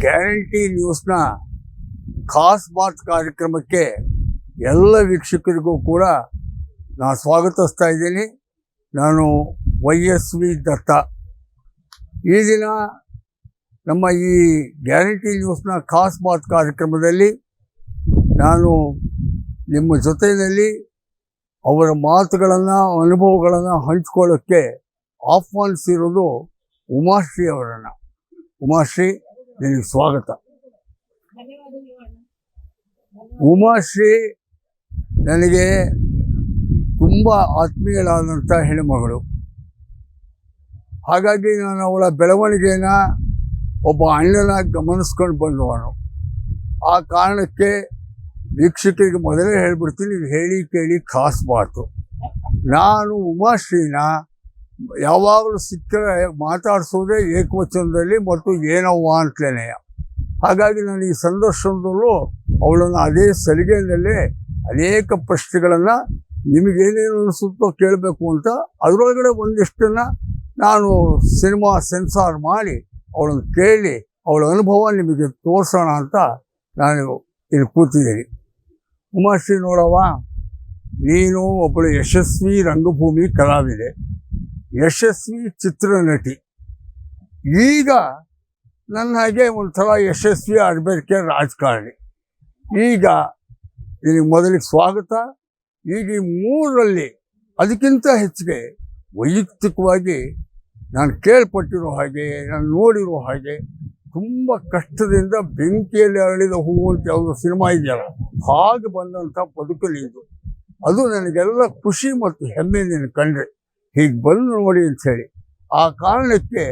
Guarantee ನ್ಯೂಸ್ನ ಖಾಸ್ ಬಾತ್ ಕಾರ್ಯಕ್ರಮಕ್ಕೆ ಎಲ್ಲ ವೀಕ್ಷಕರಿಗೂ ಕೂಡ ನಾನು ಸ್ವಾಗತಿಸ್ತಾ ಇದ್ದೀನಿ. ನಾನು YSV ದತ್ತ. ಈ ದಿನ ನಮ್ಮ ಈ ಗ್ಯಾರಂಟಿ ನ್ಯೂಸ್ನ ಖಾಸ್ ಬಾತ್ ಕಾರ್ಯಕ್ರಮದಲ್ಲಿ ನಾನು ನಿಮ್ಮ ಜೊತೆಯಲ್ಲಿ ಅವರ ಮಾತುಗಳನ್ನು ಅನುಭವಗಳನ್ನು ಹಂಚ್ಕೊಳ್ಳೋಕ್ಕೆ ಆಹ್ವಾನಿಸಿರೋದು ಉಮಾಶ್ರೀ ಅವರನ್ನು. ಉಮಾಶ್ರೀ, ನಿನಗೆ ಸ್ವಾಗತ. ಉಮಾಶ್ರೀ ನನಗೆ ತುಂಬ ಆತ್ಮೀಯರಾದಂಥ ಹೆಣ್ಣುಮಗಳು. ಹಾಗಾಗಿ ನಾನು ಅವಳ ಬೆಳವಣಿಗೆನ ಒಬ್ಬ ಅಣ್ಣನಾಗಿ ಗಮನಿಸ್ಕೊಂಡು ಬಂದವನು. ಆ ಕಾರಣಕ್ಕೆ ವೀಕ್ಷಕರಿಗೆ ಮೊದಲೇ ಹೇಳ್ಬಿಡ್ತೀನಿ, ಇದು ಹೇಳಿ ಕೇಳಿ ಖಾಸ್ ಬಾತು. ನಾನು ಉಮಾಶ್ರೀನ ಯಾವಾಗಲೂ ಸಿಕ್ಕರೆ ಮಾತಾಡಿಸೋದೇ ಏಕವಚನದಲ್ಲಿ ಮತ್ತು ಏನವ್ವ ಅಂತಲೇ. ಹಾಗಾಗಿ ನಾನು ಈ ಸಂದರ್ಶನದಲ್ಲೂ ಅವಳನ್ನು ಅದೇ ಸಲಿಗೆಯಲ್ಲೇ ಅನೇಕ ಪ್ರಶ್ನೆಗಳನ್ನು ನಿಮಗೇನೇನು ಅನಿಸುತ್ತೋ ಕೇಳಬೇಕು ಅಂತ, ಅದರೊಳಗಡೆ ಒಂದಿಷ್ಟನ್ನು ನಾನು ಸಿನಿಮಾ ಸೆನ್ಸಾರ್ ಮಾಡಿ ಅವಳನ್ನು ಕೇಳಿ ಅವಳ ಅನುಭವ ನಿಮಗೆ ತೋರಿಸೋಣ ಅಂತ ನಾನು ಇಲ್ಲಿ ಕೂತಿದ್ದೀನಿ. ಉಮಾಶ್ರೀ, ನೋಡವ್ವ, ನೀನು ಒಬ್ಬಳು ಯಶಸ್ವಿ ರಂಗಭೂಮಿ ಕಲಾವಿದೆ, ಯಶಸ್ವಿ ಚಿತ್ರನಟಿ. ಈಗ ನನ್ನ ಹಾಗೆ ಒಂಥರ ಯಶಸ್ವಿ ಆಗಬೇಕೆ ರಾಜಕಾರಣಿ. ಈಗ ನಿನಗೆ ಮೊದಲಿಗೆ ಸ್ವಾಗತ. ಈಗ ಈ ಮೂರರಲ್ಲಿ ಅದಕ್ಕಿಂತ ಹೆಚ್ಚಿಗೆ ವೈಯಕ್ತಿಕವಾಗಿ ನಾನು ಕೇಳ್ಪಟ್ಟಿರೋ ಹಾಗೆ, ನಾನು ನೋಡಿರೋ ಹಾಗೆ, ತುಂಬ ಕಷ್ಟದಿಂದ ಬೆಂಕಿಯಲ್ಲಿ ಅರಳಿದ ಹೂವು ಅಂತ ಯಾವುದೋ ಸಿನಿಮಾ ಇದೆಯಲ್ಲ, ಹಾಗೆ ಬಂದಂಥ ಬದುಕಲಿ ಇದು. ಅದು ನನಗೆಲ್ಲ ಖುಷಿ ಮತ್ತು ಹೆಮ್ಮೆ ನೀನು ಕಂಡ್ರೆ ಹೀಗೆ ಬಂದು ನೋಡಿ ಅಂಥೇಳಿ. ಆ ಕಾರಣಕ್ಕೆ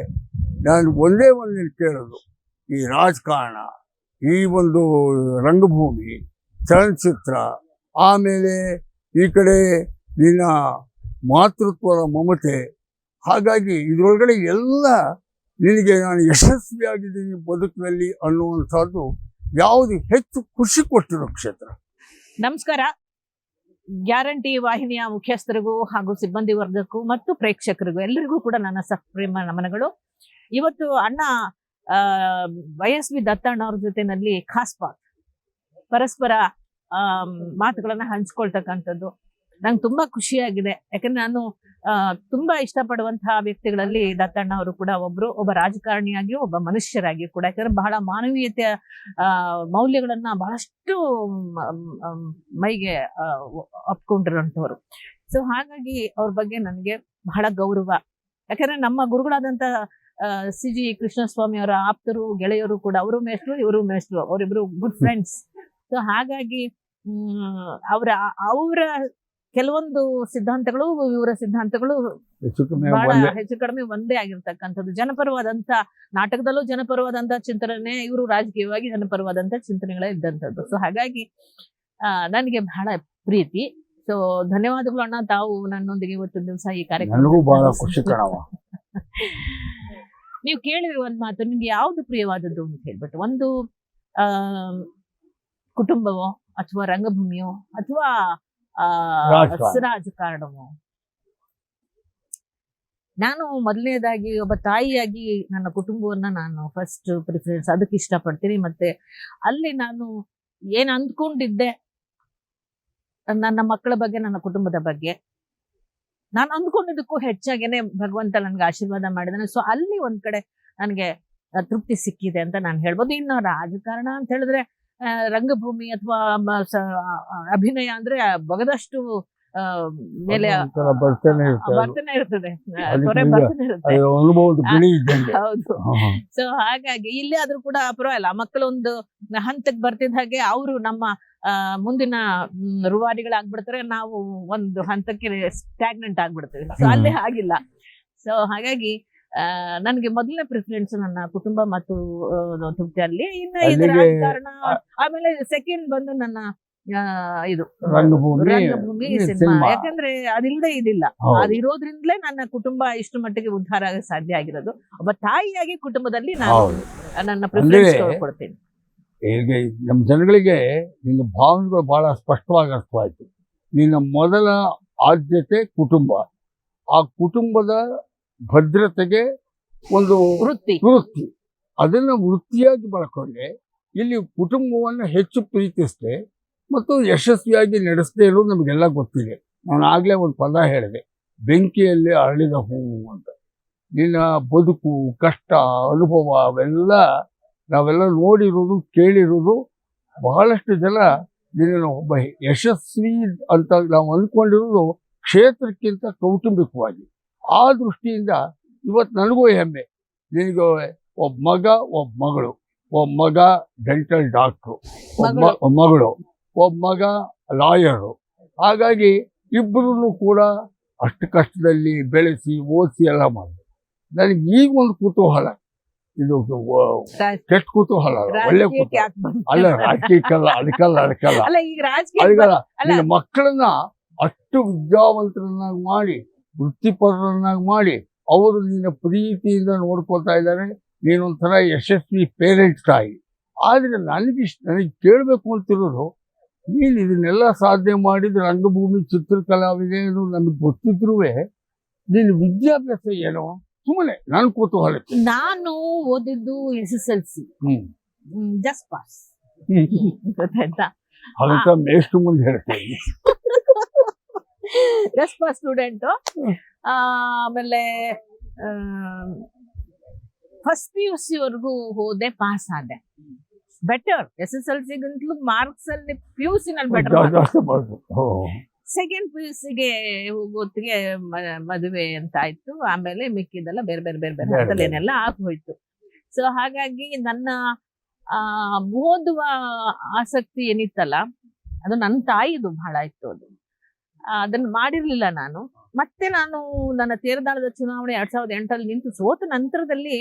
ನಾನು ಒಂದೇ ಒಂದು ಕೇಳೋದು, ಈ ರಾಜಕಾರಣ, ಈ ಒಂದು ರಂಗಭೂಮಿ, ಚಲನಚಿತ್ರ, ಆಮೇಲೆ ಈ ಕಡೆ ನಿನ್ನ ಮಾತೃತ್ವದ ಮಮತೆ, ಹಾಗಾಗಿ ಇದರೊಳಗಡೆ ಎಲ್ಲ ನಿನಗೆ ನಾನು ಯಶಸ್ವಿಯಾಗಿದ್ದೀನಿ ಬದುಕಿನಲ್ಲಿ ಅನ್ನುವಂಥದ್ದು ಯಾವುದು ಹೆಚ್ಚು ಖುಷಿ ಕೊಟ್ಟಿರೋ ಕ್ಷೇತ್ರ? ನಮಸ್ಕಾರ. ಗ್ಯಾರಂಟಿ ವಾಹಿನಿಯ ಮುಖ್ಯಸ್ಥರಿಗೂ ಹಾಗೂ ಸಿಬ್ಬಂದಿ ವರ್ಗಕ್ಕೂ ಮತ್ತು ಪ್ರೇಕ್ಷಕರಿಗೂ ಎಲ್ಲರಿಗೂ ಕೂಡ ನನ್ನ ಸಪ್ರೇಮ ನಮನಗಳು. ಇವತ್ತು ಅಣ್ಣ YSV ದತ್ತಣ್ಣ ಅವ್ರ ಜೊತೆನಲ್ಲಿ ಖಾಸ್ ಬಾತ್, ಪರಸ್ಪರ ಮಾತುಗಳನ್ನ ಹಂಚ್ಕೊಳ್ತಕ್ಕಂಥದ್ದು ನಂಗೆ ತುಂಬಾ ಖುಷಿಯಾಗಿದೆ. ಯಾಕಂದ್ರೆ ನಾನು ತುಂಬಾ ಇಷ್ಟಪಡುವಂತಹ ವ್ಯಕ್ತಿಗಳಲ್ಲಿ ದತ್ತಣ್ಣ ಅವರು ಕೂಡ ಒಬ್ಬ ರಾಜಕಾರಣಿಯಾಗಿಯೂ ಒಬ್ಬ ಮನುಷ್ಯರಾಗಿಯೂ ಕೂಡ. ಯಾಕಂದ್ರೆ ಬಹಳ ಮಾನವೀಯತೆಯ ಮೌಲ್ಯಗಳನ್ನ ಬಹಳಷ್ಟು ಮೈಗೆ ಒಪ್ಕೊಂಡಿರೋಂಥವ್ರು. ಸೊ ಹಾಗಾಗಿ ಅವ್ರ ಬಗ್ಗೆ ನನಗೆ ಬಹಳ ಗೌರವ. ಯಾಕಂದ್ರೆ ನಮ್ಮ ಗುರುಗಳಾದಂಥ CG ಕೃಷ್ಣಸ್ವಾಮಿ ಅವರ ಆಪ್ತರು, ಗೆಳೆಯರು ಕೂಡ. ಅವರು ಮೇಷ್ಟ್ರು, ಇವರು ಮೇಷ್ಟ್ರು, ಅವರಿಬ್ರು ಗುಡ್ ಫ್ರೆಂಡ್ಸ್. ಸೊ ಹಾಗಾಗಿ ಅವರ ಕೆಲವೊಂದು ಸಿದ್ಧಾಂತಗಳು, ಇವರ ಸಿದ್ಧಾಂತಗಳು ಬಹಳ ಹೆಚ್ಚು ಕಡಿಮೆ ಒಂದೇ ಆಗಿರ್ತಕ್ಕಂಥದ್ದು. ಜನಪರವಾದಂತ ನಾಟಕದಲ್ಲೂ ಜನಪರವಾದಂತ ಚಿಂತನೆ, ಇವರು ರಾಜಕೀಯವಾಗಿ ಜನಪರವಾದಂತ ಚಿಂತನೆಗಳೇ ಇದ್ದಂಥದ್ದು. ಸೊ ಹಾಗಾಗಿ ನನಗೆ ಬಹಳ ಪ್ರೀತಿ. ಸೊ ಧನ್ಯವಾದಗಳು ಅಣ್ಣ, ತಾವು ನನ್ನೊಂದಿಗೆ ಇವತ್ತು ದಿವಸ ಈ ಕಾರ್ಯಕ್ರಮ. ನೀವು ಕೇಳಿರುವ ಒಂದು ಮಾತು, ನಿಮ್ಗೆ ಯಾವ್ದು ಪ್ರಿಯವಾದದ್ದು ಅಂತ ಹೇಳ್ಬಿಟ್ಟು, ಒಂದು ಕುಟುಂಬವೋ ಅಥವಾ ರಂಗಭೂಮಿಯೋ ಅಥವಾ ರಾಜಕಾರಣವೋ? ನಾನು ಮೊದಲನೇದಾಗಿ ಒಬ್ಬ ತಾಯಿಯಾಗಿ ನನ್ನ ಕುಟುಂಬವನ್ನ ನಾನು ಫಸ್ಟ್ ಪ್ರಿಫರೆನ್ಸ್ ಅದಕ್ಕೆ ಇಷ್ಟಪಡ್ತೀನಿ. ಮತ್ತೆ ಅಲ್ಲಿ ನಾನು ಏನ್ ಅಂದ್ಕೊಂಡಿದ್ದೆ ನನ್ನ ಮಕ್ಕಳ ಬಗ್ಗೆ, ನನ್ನ ಕುಟುಂಬದ ಬಗ್ಗೆ, ನಾನು ಅಂದ್ಕೊಂಡಿದ್ದಕ್ಕೂ ಹೆಚ್ಚಾಗೇನೆ ಭಗವಂತ ನನ್ಗೆ ಆಶೀರ್ವಾದ ಮಾಡಿದಾನೆ. ಸೊ ಅಲ್ಲಿ ಒಂದ್ ಕಡೆ ನನಗೆ ತೃಪ್ತಿ ಸಿಕ್ಕಿದೆ ಅಂತ ನಾನು ಹೇಳ್ಬೋದು. ಇನ್ನು ರಾಜಕಾರಣ ಅಂತ ಹೇಳಿದ್ರೆ, ರಂಗಭೂಮಿ ಅಥವಾ ಅಭಿನಯ ಅಂದ್ರೆ ಬಗದಷ್ಟು ಮೇಲೆ ಬರ್ತಾನೆ ಇರ್ತದೆ, ಹೌದು. ಸೊ ಹಾಗಾಗಿ ಇಲ್ಲಿ ಆದ್ರೂ ಕೂಡ ಪರವಾಗಿಲ್ಲ, ಮಕ್ಕಳು ಒಂದು ಹಂತಕ್ಕೆ ಬರ್ತಿದ್ದ ಹಾಗೆ ಅವರು ನಮ್ಮ ಮುಂದಿನ ರೂವಾರಿಗಳಾಗ್ಬಿಡ್ತಾರೆ, ನಾವು ಒಂದು ಹಂತಕ್ಕೆ ಸ್ಟ್ಯಾಗ್ನೆಂಟ್ ಆಗ್ಬಿಡ್ತೀವಿ. ಸೊ ಅಲ್ಲಿ ಆಗಿಲ್ಲ. ಸೊ ಹಾಗಾಗಿ ನನ್ಗೆ ಮೊದಲನೇ ಪ್ರಿಫರೆನ್ಸ್ ನನ್ನ ಕುಟುಂಬ ಮತ್ತು ತೃಪ್ತಿಯಲ್ಲಿ. ಇನ್ನು ಇದು ರಾಜಕಾರಣ, ಆಮೇಲೆ ಸೆಕೆಂಡ್ ಬಂದು ನನ್ನ ಇದು ರಂಗಭೂಮಿ ಸಿನಿಮಾ. ಯಾಕಂದ್ರೆ ಅದಿಲ್ಲದೆ ಇದಿಲ್ಲ, ಅದಿರೋದ್ರಿಂದಲೇ ನನ್ನ ಕುಟುಂಬ ಇಷ್ಟು ಮಟ್ಟಿಗೆ ಉದ್ಧಾರ ಆಗಕ್ಕೆ ಸಾಧ್ಯ ಆಗಿರೋದು. ಒಬ್ಬ ತಾಯಿಯಾಗಿ ಕುಟುಂಬದಲ್ಲಿ ನಾನು ನನ್ನ ಪ್ರಿಫರೆನ್ಸ್ ಕೊಡ್ತೀನಿ. ಈಗ ನಮ್ಮ ಜನಗಳಿಗೆ ನಿನ್ನ ಭಾವನೆಗಳು ಬಹಳ ಸ್ಪಷ್ಟವಾಗಿ ಅರ್ಥವಾಯಿತು. ನಿನ್ನ ಮೊದಲ ಆದ್ಯತೆ ಕುಟುಂಬ, ಆ ಕುಟುಂಬದ ಭದ್ರತೆಗೆ ಒಂದು ವೃತ್ತಿ, ಅದನ್ನು ವೃತ್ತಿಯಾಗಿ ಬಳಕೊಂಡೆ ಇಲ್ಲಿ ಕುಟುಂಬವನ್ನು ಹೆಚ್ಚು ಪ್ರೀತಿಸಿದೆ ಮತ್ತು ಯಶಸ್ವಿಯಾಗಿ ನಡೆಸದೇ ಇರೋದು ನಮಗೆಲ್ಲ ಗೊತ್ತಿದೆ. ನಾನು ಆಗಲೇ ಒಂದು ಪದ ಹೇಳಿದೆ, ಬೆಂಕಿಯಲ್ಲಿ ಅರಳಿದ ಹೂವು ಅಂತ. ನಿನ್ನ ಬದುಕು, ಕಷ್ಟ, ಅನುಭವ ನಾವೆಲ್ಲ ನೋಡಿರೋದು, ಕೇಳಿರೋದು. ಬಹಳಷ್ಟು ಜನ ನಿನ್ನ ಒಬ್ಬ ಯಶಸ್ವಿ ಅಂತ ನಾವು ಅಂದ್ಕೊಂಡಿರೋದು ಕ್ಷೇತ್ರಕ್ಕಿಂತ ಕೌಟುಂಬಿಕವಾಗಿ. ಆ ದೃಷ್ಟಿಯಿಂದ ಇವತ್ತು ನನಗೂ ಹೆಮ್ಮೆ. ನಿನಗೆ ಒಬ್ಬ ಮಗ, ಒಬ್ಬ ಮಗಳು. ಒಬ್ಬ ಮಗ ಡೆಂಟಲ್ ಡಾಕ್ಟ್ರು, ಮಗಳು, ಒಬ್ಬ ಮಗ ಲಾಯರು. ಹಾಗಾಗಿ ಇಬ್ಬರೂ ಕೂಡ ಅಷ್ಟು ಕಷ್ಟದಲ್ಲಿ ಬೆಳೆಸಿ ಓದಿಸಿ ಎಲ್ಲ ಮಾಡಿದೆ. ನನಗೆ ಈಗ ಒಂದು ಕುತೂಹಲ, ಇದು ಕೆಟ್ಟ ಕುತೂಹಲ ಅಲ್ಲ, ಒಳ್ಳೆ ಕುತೂಹಲ ಅಲ್ಲ, ರಾಜಕೀಯಕ್ಕಲ್ಲ, ಅದಕ್ಕಲ್ಲ. ನಿನ್ನ ಮಕ್ಕಳನ್ನ ಅಷ್ಟು ವಿದ್ಯಾವಂತರನ್ನಾಗಿ ಮಾಡಿ, ವೃತ್ತಿಪರರನ್ನಾಗಿ ಮಾಡಿ, ಅವರು ನಿನ್ನ ಪ್ರೀತಿಯಿಂದ ನೋಡ್ಕೊಳ್ತಾ ಇದ್ದಾರೆ. ನೀನೊಂಥರ ಯಶಸ್ವಿ ಪೇರೆಂಟ್ ತಾಯಿ. ಆದರೆ ನನಗೆ ಕೇಳಬೇಕು ಅಂತಿರೋದು, ನೀನು ಇದನ್ನೆಲ್ಲ ಸಾಧನೆ ಮಾಡಿದ ರಂಗಭೂಮಿ ಚಿತ್ರಕಲಾವಿದೆ ಅನ್ನೋದು ನಮಗೆ ಗೊತ್ತಿದ್ರೂ ನಿನ್ನ ವಿದ್ಯಾಭ್ಯಾಸ ಏನೋ ಸುಮ್ಮನೆ ನನ್ನ ಕುತೂಹಲಕ್ಕೆ. ನಾನು ಓದಿದ್ದು SSLC, ಜಸ್ಟ್ ಪಾಸ್. ಗೊತ್ತಾಯ್ತಾ? ಹಾಗಂತ ಮೇಷ್ಟು ಮುಂದೆ ಹೇಳ್ತೇನೆ, ಜಸ್ಟ್ ಪಾಸ್ ಸ್ಟೂಡೆಂಟ್. ಆಮೇಲೆ ಫಸ್ಟ್ PUC ವರೆಗೂ ಹೋದೆ, ಪಾಸ್ ಆದೆ. ಬೆಟರ್ SSLC ಗಿಂತಲೂ ಮಾರ್ಕ್ಸ್ ಅಲ್ಲಿ PUC ನಲ್ಲಿ ಬೆಟರ್. ಸೆಕೆಂಡ್ PUCಗೆ ಹೋಗೋತ್ತಿಗೆ ಮದುವೆ ಅಂತ ಆಯ್ತು. ಆಮೇಲೆ ಮಿಕ್ಕಿದೆಲ್ಲ ಬೇರೆ ಬೇರೆ ಬೇರೆ ಬೇರೆ ಹಂತಲೇನೆಲ್ಲ ಆಗೋಯ್ತು. ಸೊ ಹಾಗಾಗಿ ನನ್ನ ಓದುವ ಆಸಕ್ತಿ ಏನಿತ್ತಲ್ಲ, ಅದು ನನ್ನ ತಾಯಿದು ಬಹಳ ಇತ್ತು. ಅದನ್ನು ಮಾಡಿರ್ಲಿಲ್ಲ ನಾನು. ಮತ್ತೆ ನಾನು ನನ್ನ ತೇರದಾಳದ ಚುನಾವಣೆ 2008 ನಿಂತು ಸೋತ ನಂತರದಲ್ಲಿ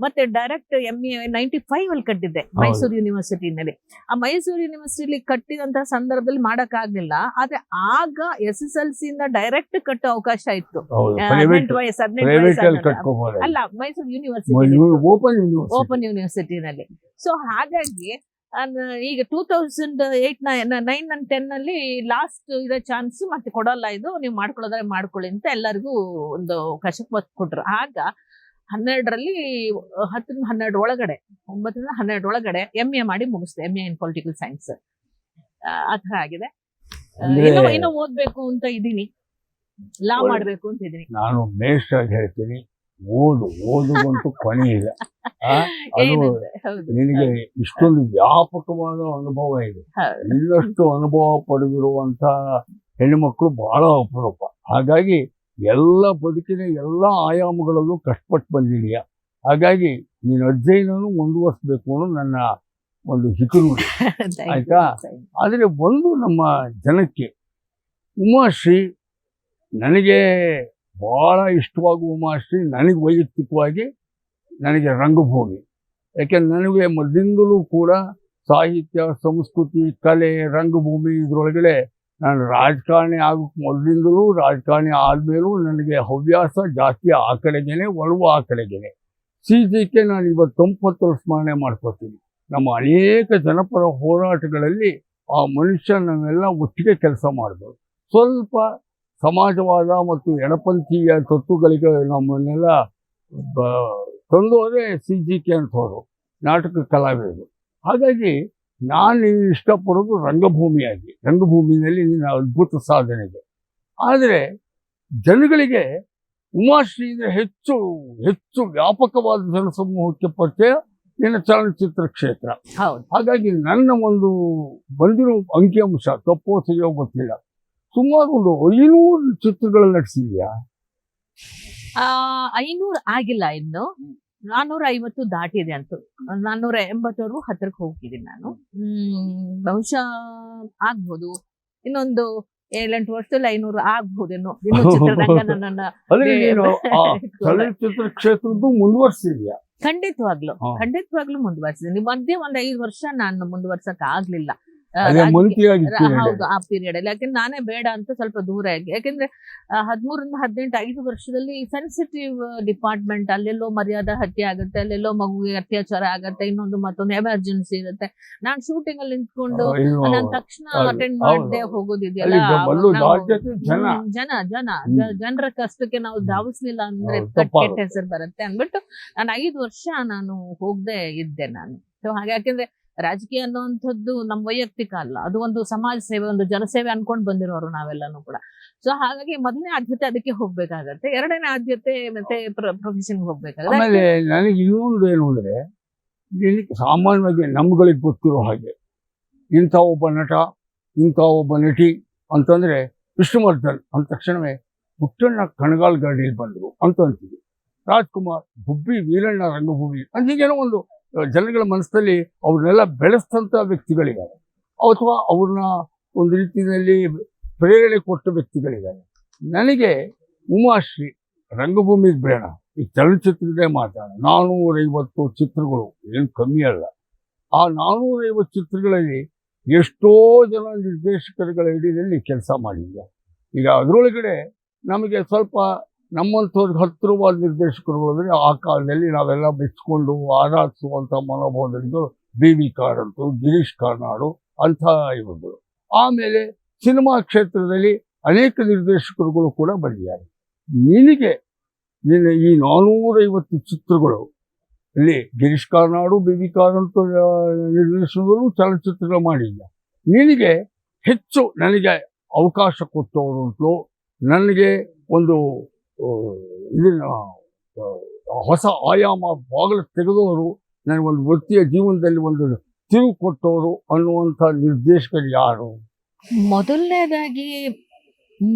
ಮತ್ತೆ ಡೈರೆಕ್ಟ್ MA 95 ಅಲ್ಲಿ ಕಟ್ಟಿದ್ದೆ ಮೈಸೂರು ಯೂನಿವರ್ಸಿಟಿನಲ್ಲಿ. ಆ ಮೈಸೂರು ಯೂನಿವರ್ಸಿಟಿಲಿ ಕಟ್ಟಿದಂತಹ ಸಂದರ್ಭದಲ್ಲಿ ಮಾಡಕ್ ಆಗ್ಲಿಲ್ಲ. ಆದ್ರೆ ಆಗ SSLC ಇಂದ ಡೈರೆಕ್ಟ್ ಕಟ್ಟೋ ಅವಕಾಶ ಇತ್ತು. 18 ವಯಸ್ಸು ಅಲ್ಲ, ಮೈಸೂರು ಯೂನಿವರ್ಸಿಟಿ ಓಪನ್ ಯೂನಿವರ್ಸಿಟಿನಲ್ಲಿ. ಸೊ ಹಾಗಾಗಿ ಈಗ 2008, 9 and 10 ಅಲ್ಲಿ ಲಾಸ್ಟ್ ಇರೋ ಚಾನ್ಸ್ ಮತ್ತೆ ಕೊಡಲ್ಲ, ಇದು ನೀವು ಮಾಡ್ಕೊಳ್ಳೋದ್ರೆ ಮಾಡ್ಕೊಳ್ಳಿ ಅಂತ ಎಲ್ಲರಿಗೂ ಒಂದು ಅವಕಾಶ ಕೊಟ್ರು. ಆಗ 12ರಲ್ಲಿ 10-12 ಒಳಗಡೆ 9-12 ಒಳಗಡೆ MA ಮಾಡಿ ಮುಗಿಸ್ದೆ. MA in political science. ಆ ಥರ ಆಗಿದೆ. ಇನ್ನೂ ಓದ್ಬೇಕು ಅಂತ ಇದ್ದೀನಿ, ಲಾ ಮಾಡ್ಬೇಕು ಅಂತ ಇದ್ದೀನಿ. ನಾನು ಮೇಷ್ಟ್ರಾಗಿ ಹೇಳ್ತೀನಿ, ಓದುವಂತೂ ಕೊನೆ ಇಲ್ಲ. ನಿನಗೆ ಇಷ್ಟೊಂದು ವ್ಯಾಪಕವಾದ ಅನುಭವ ಇದೆ. ಇನ್ನಷ್ಟು ಅನುಭವ ಪಡೆದಿರುವಂತ ಹೆಣ್ಣುಮಕ್ಕಳು ಬಹಳ ಅಪರೂಪ. ಹಾಗಾಗಿ ಎಲ್ಲ ಬದುಕಿನ ಎಲ್ಲ ಆಯಾಮಗಳಲ್ಲೂ ಕಷ್ಟಪಟ್ಟು ಬಂದಿದೆಯಾ. ಹಾಗಾಗಿ ನೀನು ಅಧ್ಯಯನನೂ ಮುಂದುವರಿಸಬೇಕು ಅನ್ನೋ ನನ್ನ ಒಂದು ಹಿತನುಡಿ, ಆಯ್ತಾ? ಆದರೆ ಒಂದು ನಮ್ಮ ಜನಕ್ಕೆ ಉಮಾಶ್ರೀ, ನನಗೆ ಬಹಳ ಇಷ್ಟವಾಗುವ ಉಮಾಶ್ರೀ ನನಗೆ ವೈಯಕ್ತಿಕವಾಗಿ ನನಗೆ ರಂಗಭೂಮಿ. ಯಾಕೆಂದ್ರೆ ನನಗೆ ಮೊದಲಿಂದಲೂ ಕೂಡ ಸಾಹಿತ್ಯ, ಸಂಸ್ಕೃತಿ, ಕಲೆ, ರಂಗಭೂಮಿ ಇದರೊಳಗಡೆ ನಾನು ರಾಜಕಾರಣಿ ಆಗೋಕ್ಕೆ ಮೊದಲಿಂದಲೂ, ರಾಜಕಾರಣಿ ಆದಮೇಲೂ ನನಗೆ ಹವ್ಯಾಸ ಜಾಸ್ತಿ ಆ ಕಡೆಗೇನೆ, ಒಲವು ಆ ಕಡೆಗೇನೆ. CGK ನಾನು ಇವತ್ತು 90 ಸ್ಮರಣೆ ಮಾಡ್ಕೋತೀನಿ. ನಮ್ಮ ಅನೇಕ ಜನಪರ ಹೋರಾಟಗಳಲ್ಲಿ ಆ ಮನುಷ್ಯ ನಾವೆಲ್ಲ ಒಟ್ಟಿಗೆ ಕೆಲಸ ಮಾಡಿದ್ರು. ಸ್ವಲ್ಪ ಸಮಾಜವಾದ ಮತ್ತು ಎಡಪಂಥೀಯ ತತ್ವಗಳಿಗೆ ನಮ್ಮನ್ನೆಲ್ಲ ತಂದೋರೆ CGK ಅಂತವರು, ನಾಟಕ ಕಲಾವಿದರು. ಹಾಗಾಗಿ ನಾನು ಇಷ್ಟಪಡೋದು ರಂಗಭೂಮಿಯಲ್ಲಿ ನಿನ್ನ ಅದ್ಭುತ ಸಾಧನೆಗೆ. ಆದರೆ ಜನಗಳಿಗೆ ಉಮಾಶ್ರೀ ಹೆಚ್ಚು ಹೆಚ್ಚು ವ್ಯಾಪಕವಾದ ಜನಸಮೂಹಕ್ಕೆ ಪರಿಚಯ ನಿನ್ನ ಚಲನಚಿತ್ರ ಕ್ಷೇತ್ರ. ಹಾಗಾಗಿ ನನ್ನ ಒಂದು ಬಂದಿರೋ ಅಂಕಿಅಂಶ ತಪ್ಪೋ ಸರಿಯೋ ಗೊತ್ತಿಲ್ಲ, ಸುಮಾರು ಒಂದು 500 ಚಿತ್ರಗಳು ನಟಿಸಿದ್ಯಾ? 500 ಆಗಿಲ್ಲ, ಇನ್ನು 450 ದಾಟಿದೆ ಅಂತ. 480 ಹತ್ರಕ್ಕೆ ಹೋಗಿದ್ದೀನಿ ನಾನು. ಬಹುಶಃ ಆಗ್ಬೋದು, ಇನ್ನೊಂದು 7-8 ವರ್ಷದಲ್ಲಿ 500 ಆಗ್ಬೋದೇನೋ. ಇನ್ನು ಚಿತ್ರರಂಗ ನನ್ನನ್ನ ಚಲನಚಿತ್ರ ಕ್ಷೇತ್ರದ್ದು ಮುಂದುವರ್ಸಿದ್ಯಾ? ಖಂಡಿತವಾಗ್ಲೂ ಮುಂದುವರ್ಸಿದ್ದೀನಿ. ಮಧ್ಯೆ 1 5 ವರ್ಷ ನಾನು ಮುಂದುವರ್ಸಕ್ ಆಗ್ಲಿಲ್ಲ. ಅದೇ ಮಂತ್ರಿ ಆಗಿತ್ತು ಹೌದು ಆ ಪೀರಿಯಡ್ ಅಲ್ಲಿ. ಯಾಕಂದ್ರೆ ನಾನೇ ಬೇಡ ಅಂತ ಸ್ವಲ್ಪ ದೂರ ಆಗಿ, ಯಾಕಂದ್ರೆ 13 ರಿಂದ 18 5 ವರ್ಷದಲ್ಲಿ ಸೆನ್ಸಿಟಿವ್ ಡಿಪಾರ್ಟ್ಮೆಂಟ್, ಅಲ್ಲೆಲ್ಲೋ ಮರ್ಯಾದಾ ಹತ್ಯೆ ಆಗುತ್ತೆ, ಅಲ್ಲೆಲ್ಲೋ ಮಗುವಿಗೆ ಅತ್ಯಾಚಾರ ಆಗತ್ತೆ, ಇನ್ನೊಂದು ಮತ್ತೊಂದು ಎಮರ್ಜೆನ್ಸಿ ಇರುತ್ತೆ. ನಾನ್ ಶೂಟಿಂಗ್ ಅಲ್ಲಿ ನಿಂತ್ಕೊಂಡು ನಾನು ತಕ್ಷಣ ಅಟೆಂಡ್ ಮಾಡದೆ ಹೋಗೋದಿದೆಯಲ್ಲ, ಜನರ ಕಷ್ಟಕ್ಕೆ ನಾವು ಧಾವಿಸ್ಲಿಲ್ಲ ಅಂದ್ರೆ ಕೆಟ್ಟ ಹೆಸರು ಬರುತ್ತೆ ಅಂದ್ಬಿಟ್ಟು ನಾನು 5 ವರ್ಷ ನಾನು ಹೋಗದೆ ಇದ್ದೆ ನಾನು. ಸೊ ಹಾಗೆ, ಯಾಕೆಂದ್ರೆ ರಾಜಕೀಯ ಅನ್ನುವಂಥದ್ದು ನಮ್ಮ ವೈಯಕ್ತಿಕ ಅಲ್ಲ, ಅದು ಒಂದು ಸಮಾಜ ಸೇವೆ, ಒಂದು ಜನಸೇವೆ ಅನ್ಕೊಂಡ್ ಬಂದಿರೋರು ನಾವೆಲ್ಲನೂ ಕೂಡ. ಸೊ ಹಾಗಾಗಿ ಮೊದಲನೇ ಆದ್ಯತೆ ಅದಕ್ಕೆ ಹೋಗ್ಬೇಕಾಗತ್ತೆ, ಎರಡನೇ ಆದ್ಯತೆ ಮತ್ತೆ ಪ್ರೊಫೆಷನ್ ಹೋಗ್ಬೇಕಾಗತ್ತೆ. ಆಮೇಲೆ ನನಗೆ ಇನ್ನೊಂದು ಏನು ಅಂದ್ರೆ, ಸಾಮಾನ್ಯವಾಗಿ ನಮ್ಗಳಿಗೆ ಗೊತ್ತಿರೋ ಹಾಗೆ ಇಂಥ ಒಬ್ಬ ನಟ, ಇಂಥ ಒಬ್ಬ ನಟಿ ಅಂತಂದ್ರೆ ವಿಷ್ಣುವರ್ಧನ್ ಅಂದ ತಕ್ಷಣವೇ ಪುಟ್ಟಣ್ಣ ಕಣಗಾಲ್ ಗಾಡಿಯಲ್ಲಿ ಬಂದರು ಅಂತ ಅಂತೀವಿ. ರಾಜ್ಕುಮಾರ್, ಗುಬ್ಬಿ ವೀರಣ್ಣ ರಂಗಭೂಮಿ ಅಂತೀಗೇನೋ ಒಂದು ಜನಗಳ ಮನಸ್ಸಲ್ಲಿ ಅವ್ರನ್ನೆಲ್ಲ ಬೆಳೆಸ್ತಂಥ ವ್ಯಕ್ತಿಗಳಿದ್ದಾರೆ, ಅಥವಾ ಅವ್ರನ್ನ ಒಂದು ರೀತಿಯಲ್ಲಿ ಪ್ರೇರಣೆ ಕೊಟ್ಟ ವ್ಯಕ್ತಿಗಳಿದ್ದಾರೆ. ನನಗೆ ಉಮಾಶ್ರೀ ರಂಗಭೂಮಿ ಬೇಡ, ಈ ಚಲನಚಿತ್ರದೇ ಮಾತಾಡ 450 ಚಿತ್ರಗಳು ಏನು ಕಮ್ಮಿ ಅಲ್ಲ. ಆ 450 ಚಿತ್ರಗಳಲ್ಲಿ ಎಷ್ಟೋ ಜನ ನಿರ್ದೇಶಕರುಗಳ ಹಿಡಿಯಲ್ಲಿ ಕೆಲಸ ಮಾಡಿದ್ದೆ. ಈಗ ಅದರೊಳಗಡೆ ನಮಗೆ ಸ್ವಲ್ಪ ನಮ್ಮಂಥವ್ರಿಗೆ ಹತ್ತಿರವಾದ ನಿರ್ದೇಶಕರುಗಳು ಅಂದರೆ ಆ ಕಾಲದಲ್ಲಿ ನಾವೆಲ್ಲ ಮೆಚ್ಚಿಕೊಂಡು ಆರಾಧಿಸುವಂಥ ಮನೋಭಾವದಲ್ಲಿದ್ದು BV ಕಾರಂತು, ಗಿರೀಶ್ ಕಾರ್ನಾಡು ಅಂಥ ಇವುಗಳು. ಆಮೇಲೆ ಸಿನಿಮಾ ಕ್ಷೇತ್ರದಲ್ಲಿ ಅನೇಕ ನಿರ್ದೇಶಕರುಗಳು ಕೂಡ ಬಂದಿದ್ದಾರೆ. ನಿನಗೆ ಈ 450 ಚಿತ್ರಗಳು ಇಲ್ಲಿ ಗಿರೀಶ್ ಕಾರ್ನಾಡು, BV ಕಾರಂತು ನಿರ್ದೇಶನದಲ್ಲೂ ಚಲನಚಿತ್ರಗಳು ಮಾಡಿದ್ದ. ನಿನಗೆ ಹೆಚ್ಚು ನನಗೆ ಅವಕಾಶ ಕೊಟ್ಟವರು ಅಂತಲೂ, ನನಗೆ ಒಂದು ಇದನ್ನ ಹೊಸ ಆಯಾಮ ಬಾಗಿಲು ತೆಗೆದವರು, ನನಗೊಂದು ವೃತ್ತಿಯ ಜೀವನದಲ್ಲಿ ಒಂದು ತಿರುವು ಕೊಟ್ಟವರು ಅನ್ನುವಂಥ ನಿರ್ದೇಶಕರು ಯಾರು? ಮೊದಲನೇದಾಗಿ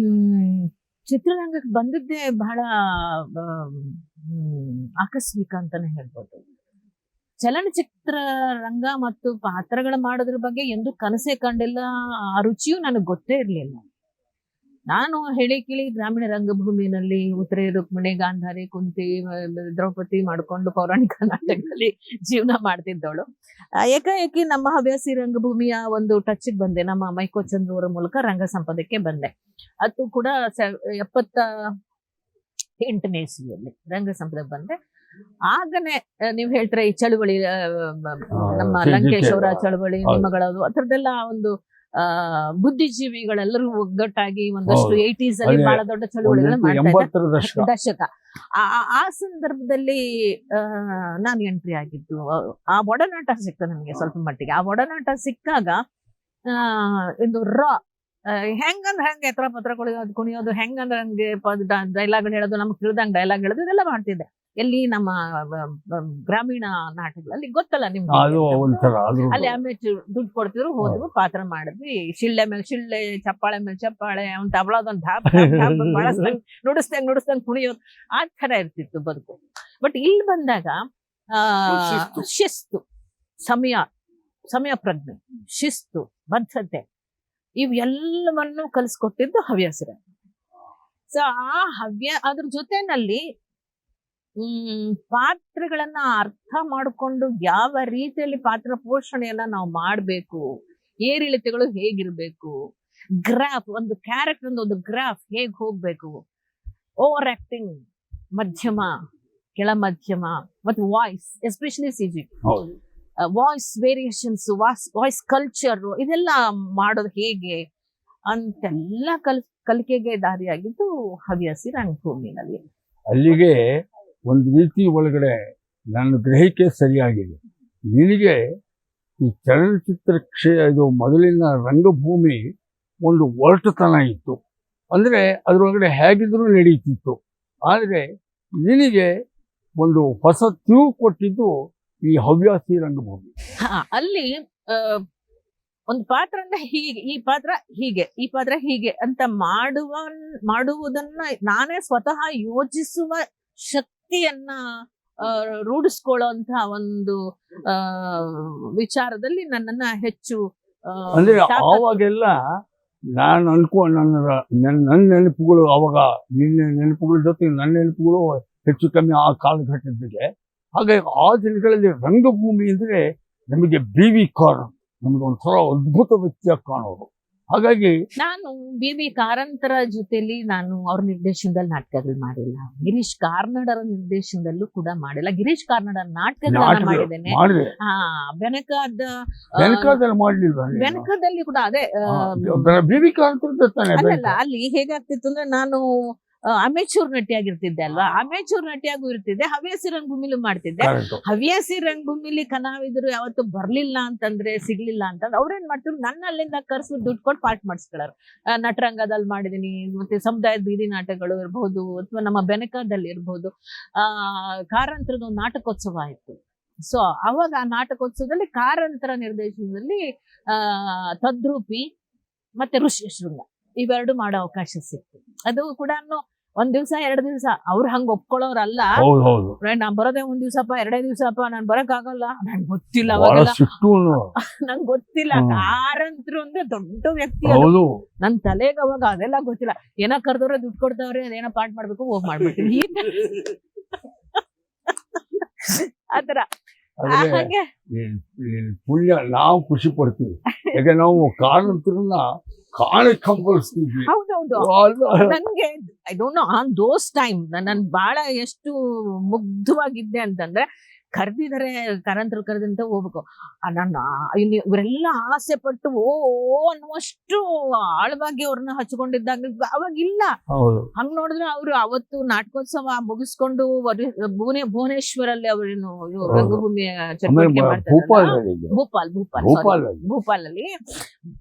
ಚಿತ್ರರಂಗಕ್ಕೆ ಬಂದಿದ್ದೇ ಬಹಳ ಆಕಸ್ಮಿಕ ಅಂತಾನೆ ಹೇಳ್ಬೋದು. ಚಲನಚಿತ್ರ ರಂಗ ಮತ್ತು ಪಾತ್ರಗಳ ಮಾಡೋದ್ರ ಬಗ್ಗೆ ಎಂದು ಕನಸೇ ಕಂಡಿಲ್ಲ, ಆ ರುಚಿಯೂ ನನಗೆ ಗೊತ್ತೇ ಇರಲಿಲ್ಲ. ನಾನು ಹೇಳಿ ಕೇಳಿ ಗ್ರಾಮೀಣ ರಂಗಭೂಮಿನಲ್ಲಿ ಉತ್ತರೆ ರುಕ್ಮಿಣಿ, ಗಾಂಧಾರಿ, ಕುಂತಿ, ದ್ರೌಪದಿ ಮಾಡಿಕೊಂಡು ಪೌರಾಣಿಕ ನಾಟಕದಲ್ಲಿ ಜೀವನ ಮಾಡ್ತಿದ್ದವಳು. ಏಕಾಏಕಿ ನಮ್ಮ ಹವ್ಯಾಸಿ ರಂಗಭೂಮಿಯ ಒಂದು ಟಚ್ಗೆ ಬಂದೆ. ನಮ್ಮ ಮೈಕೋ ಚಂದ್ರು ಅವರ ಮೂಲಕ ರಂಗ ಸಂಪದಕ್ಕೆ ಬಂದೆ. ಅದು ಕೂಡ 78ನೇ ಇಸ್ವಿಯಲ್ಲಿ ರಂಗ ಸಂಪದಕ್ಕೆ ಬಂದೆ. ಆಗನೇ ನೀವ್ ಹೇಳ್ತಾರೆ ಈ ಚಳುವಳಿ, ನಮ್ಮ ಲಂಕೇಶ್ವರ ಚಳುವಳಿ, ನಿಮ್ಮಗಳದು, ಅದರದ್ದೆಲ್ಲ ಒಂದು ಬುದ್ಧಿಜೀವಿಗಳೆಲ್ಲರೂ ಒಗ್ಗಟ್ಟಾಗಿ ಒಂದಷ್ಟು 80s ಅಲ್ಲಿ ಬಹಳ ದೊಡ್ಡ ಚಳುವಳಿಗಳನ್ನ ಮಾಡ್ತಾ ದಶಕ. ಆ ಸಂದರ್ಭದಲ್ಲಿ ನಾನು ಎಂಟ್ರಿ ಆಗಿದ್ದು. ಆ ಒಡನಾಟ ಸಿಕ್ತ ನನಗೆ ಸ್ವಲ್ಪ ಮಟ್ಟಿಗೆ. ಆ ಒಡನಾಟ ಸಿಕ್ಕಾಗ ಇದು ಹೆಂಗಂದ್ರೆ ಹಂಗೆ ಎತ್ತರ ಪತ್ರ ಕುಣಿಯೋದು, ಹೆಂಗಂದ್ರೆ ಹಂಗೆ ಡೈಲಾಗ್ ಹೇಳೋದು, ನಮ್ಗೆ ತಿಳಿದಂಗೆ ಡೈಲಾಗ್ ಹೇಳೋದು, ಇದೆಲ್ಲ ಮಾಡ್ತಿದ್ದೆ. ಎಲ್ಲಿ ನಮ್ಮ ಗ್ರಾಮೀಣ ನಾಟಕಗಳಲ್ಲಿ ಗೊತ್ತಲ್ಲ ನಿಮ್ಗೆ, ಅಲ್ಲಿ ಆಮೇಲೆ ದುಡ್ಡು ಕೊಡ್ತಿದ್ರು, ಹೋದ್ವು, ಪಾತ್ರ ಮಾಡಿದ್ವಿ, ಶಿಳ್ಳೆ ಮೇಲೆ ಶಿಳ್ಳೆ, ಚಪ್ಪಾಳೆ ಮೇಲೆ ಚಪ್ಪಾಳೆ, ಅವ್ನ ತಬಳದೊಂದು ನುಡಿಸ್ದಂಗ್ ಕುಣಿಯೋದು, ಆ ತರ ಇರ್ತಿತ್ತು ಬದುಕು. ಬಟ್ ಇಲ್ಲಿ ಬಂದಾಗ ಶಿಸ್ತು, ಸಮಯ ಪ್ರಜ್ಞೆ, ಶಿಸ್ತು, ಬದ್ಧತೆ, ಇವೆಲ್ಲವನ್ನು ಕಲಿಸ್ಕೊಟ್ಟಿದ್ದು ಹವ್ಯಾಸಿ ರಂಗ. ಸೊ ಅದ್ರ ಜೊತೆನಲ್ಲಿ ಪಾತ್ರಗಳನ್ನ ಅರ್ಥ ಮಾಡಿಕೊಂಡು ಯಾವ ರೀತಿಯಲ್ಲಿ ಪಾತ್ರ ಪೋಷಣೆಯನ್ನ ನಾವು ಮಾಡ್ಬೇಕು, ಏರಿಳಿತಗಳು ಹೇಗಿರ್ಬೇಕು, ಗ್ರಾಫ್, ಒಂದು ಕ್ಯಾರೆಕ್ಟರ್ ಒಂದು ಗ್ರಾಫ್ ಹೇಗ್ ಹೋಗ್ಬೇಕು, ಓವರ್ ಆಕ್ಟಿಂಗ್, ಮಧ್ಯಮ, ಕೆಳ ಮಧ್ಯಮ, ಮತ್ತು voice, especially CG, voice variations, voice culture, ಇದೆಲ್ಲ ಮಾಡೋದು ಹೇಗೆ ಅಂತೆಲ್ಲ ಕಲಿಕೆಗೆ ದಾರಿಯಾಗಿದ್ದು ಹವ್ಯಾಸಿ ರಂಗಭೂಮಿನಲ್ಲಿ. ಅಲ್ಲಿಗೆ ಒಂದು ರೀತಿ ಒಳಗಡೆ ನನ್ನ ಗ್ರಹಿಕೆ ಸರಿಯಾಗಿದೆ. ನಿನಗೆ ಈ ಚಲನಚಿತ್ರ ಇದು ಮೊದಲಿನ ರಂಗಭೂಮಿ ಒಂದು ಒರಟುತನ ಇತ್ತು, ಅಂದರೆ ಅದರೊಳಗಡೆ ಹೇಗಿದ್ರೂ ನಡೀತಿತ್ತು. ಆದರೆ ನಿನಗೆ ಒಂದು ಹೊಸ ತಿರುವು ಕೊಟ್ಟಿದ್ದು ಈ ಹವ್ಯಾಸಿ ರಂಗಭೂಮಿ. ಅಲ್ಲಿ ಒಂದು ಪಾತ್ರ ಅಂದ್ರೆ ಹೀಗೆ, ಈ ಪಾತ್ರ ಹೀಗೆ, ಈ ಪಾತ್ರ ಹೀಗೆ ಅಂತ ಮಾಡುವುದನ್ನ ನಾನೇ ಸ್ವತಃ ಯೋಚಿಸುವ ಶಕ್ತಿಯನ್ನ ರೂಢಿಸ್ಕೊಳ್ಳುವಂತ ಒಂದು ವಿಚಾರದಲ್ಲಿ ನನ್ನನ್ನ ಹೆಚ್ಚು ಅಂದ್ರೆ ಆವಾಗೆಲ್ಲ ನಾನು ನನ್ನ ನೆನಪುಗಳು, ಅವಾಗ ನಿನ್ನ ನೆನಪುಗಳ ಜೊತೆ ನನ್ನ ನೆನಪುಗಳು ಹೆಚ್ಚು ಕಮ್ಮಿ ಆ ಕಾಲಘಟ್ಟದಿಗೆ. ಹಾಗಾಗಿ ಆ ದಿನಗಳಲ್ಲಿ ರಂಗಭೂಮಿ ಅಂದ್ರೆ ನಮಗೆ BV ಕಾರಂತ್, ನಮ್ಗೆ ಒಂಥರ ಅದ್ಭುತ ವ್ಯಕ್ತಿಯಾಗಿ ಕಾಣೋರು. ಹಾಗಾಗಿ ನಾನು ಬಿ ಕಾರಂತರ ಜೊತೆಲಿ ನಾನು ಅವ್ರ ನಿರ್ದೇಶನದಲ್ಲಿ ನಾಟಕಗಳು ಮಾಡಿಲ್ಲ. ಗಿರೀಶ್ ಕಾರ್ನಾಡರ ನಿರ್ದೇಶನದಲ್ಲೂ ಕೂಡ ಮಾಡಿಲ್ಲ. ಗಿರೀಶ್ ಕಾರ್ನಾಡರ ನಾಟಕಗಳನ್ನ ಮಾಡಿದ್ದೇನೆ. ಮಾಡಿದೆ, ಬೆನಕದಲ್ಲಿ ಮಾಡ್ಲಿಲ್ವಾ? ಬೆನಕದಲ್ಲಿ ಕೂಡ ಅದೇ ಬಿಬಿಕಾ ಅಂತ ತಾನೆ. ಅಲ್ಲಲ್ಲ, ಅಲ್ಲಿ ಹೇಗಾಗ್ತಿತ್ತು ಅಂದ್ರೆ ನಾನು ಅಮೇಚೂರ್ ನಟಿಯಾಗಿರ್ತಿದ್ದೆ ಅಲ್ವಾ, ಅಮೇಚೂರ್ ನಟಿಯಾಗೂ ಇರ್ತಿದ್ದೆ, ಹವ್ಯಾಸಿ ರಂಗಭೂಮಿಲೂ ಮಾಡ್ತಿದ್ದೆ. ಹವ್ಯಾಸಿ ರಂಗಭೂಮಿಲಿ ಕಲಾವಿದರು ಯಾವತ್ತು ಬರ್ಲಿಲ್ಲ ಅಂತಂದ್ರೆ, ಸಿಗ್ಲಿಲ್ಲ ಅಂತಂದ್ರೆ ಅವ್ರೇನ್ ಮಾಡ್ತಿದ್ರು, ನನ್ನ ಅಲ್ಲಿಂದ ಕರ್ಸ್ಬಿಟ್ಟು ದುಡ್ಡು ಕೊಟ್ಟು ಪಾರ್ಟ್ ಮಾಡಿಸ್ಕೊಳ್ಳೋರು. ನಟರಂಗದಲ್ಲಿ ಮಾಡಿದೀನಿ, ಮತ್ತೆ ಸಮುದಾಯದ ಬೀದಿ ನಾಟಕಗಳು ಇರ್ಬಹುದು, ಅಥವಾ ನಮ್ಮ ಬೆನಕದಲ್ಲಿ ಇರ್ಬಹುದು. ಕಾರಂತರದ ಒಂದು ನಾಟಕೋತ್ಸವ ಆಯ್ತು. ಸೊ ಅವಾಗ ಆ ನಾಟಕೋತ್ಸವದಲ್ಲಿ ಕಾರಂತರ ನಿರ್ದೇಶನದಲ್ಲಿ ತದ್ರೂಪಿ ಮತ್ತೆ ಋಷ್ಯಶೃಂಗ ಇವೆರಡು ಮಾಡೋ ಅವಕಾಶ ಸಿಕ್ತು. ಅದು ಕೂಡ ಒಂದ್ ದಿವ್ಸ 2 ದಿವ್ಸ ಅವ್ರು ಹಂಗ ಒಪ್ಕೊಳ್ಳೋರಲ್ಲ. ನಾನ್ ಬರೋದೇ 1 ದಿವ್ಸಪ್ಪ 2 ದಿವ್ಸಪ್ಪ ನಾನ್ ಬರಕ್ ಆಗಲ್ಲ, ನನ್ಗೆ ಗೊತ್ತಿಲ್ಲ, ಅವಾಗೆಲ್ಲ ನಂಗೆ ಗೊತ್ತಿಲ್ಲ. ಕಾರಂತರು ಅಂದ್ರೆ ದೊಡ್ಡ ವ್ಯಕ್ತಿ, ನನ್ ತಲೆಗೆ ಅವಾಗ ಅದೆಲ್ಲ ಗೊತ್ತಿಲ್ಲ. ಏನೋ ಕರ್ದವ್ರೆ ದುಡ್ಡು ಕೊಡ್ತಾವ್ರೆ, ಅದೇನೋ ಪಾಠ ಮಾಡ್ಬೇಕು, ಹೋಗ್ ಮಾಡ್ಬಿಡ್ತೀನಿ ಆತರ. ಪುಣ್ಯ ನಾವು ಖುಷಿ ಪಡ್ತೀವಿ, ಯಾಕೆ ನಾವು ಕಾರಂತರನ್ನ ಕಂಪಲ್ಸ್ತೀವಿ. ಹೌದೌದು, ನನ್ಗೆ I don't know on those time ನಾನು ಬಹಳ ಎಷ್ಟು ಮುಗ್ಧವಾಗಿದ್ದೆ ಅಂತಂದ್ರೆ, ಕರೆದಿದ್ದಾರೆ ಕಾರಂತರು ಕರೆದಂತ ಹೋಗ್ಬೇಕು. ನಾನು ಇವರೆಲ್ಲ ಆಸೆ ಪಟ್ಟು ಅನ್ನುವಷ್ಟು ಆಳವಾಗಿ ಅವ್ರನ್ನ ಹಚ್ಕೊಂಡಿದ್ದಾಗ ಅವಾಗಿಲ್ಲ. ಹಂಗ್ ನೋಡಿದ್ರೆ ಅವ್ರು ಅವತ್ತು ನಾಟಕೋತ್ಸವ ಮುಗಿಸ್ಕೊಂಡು ಭುವನೇಶ್ವರಲ್ಲಿ ಅವ್ರೇನು ರಂಗಭೂಮಿಯ ಚಟುವಟಿಕೆ ಮಾಡ್ತಾರೆ, ಭೂಪಾಲಲ್ಲಿ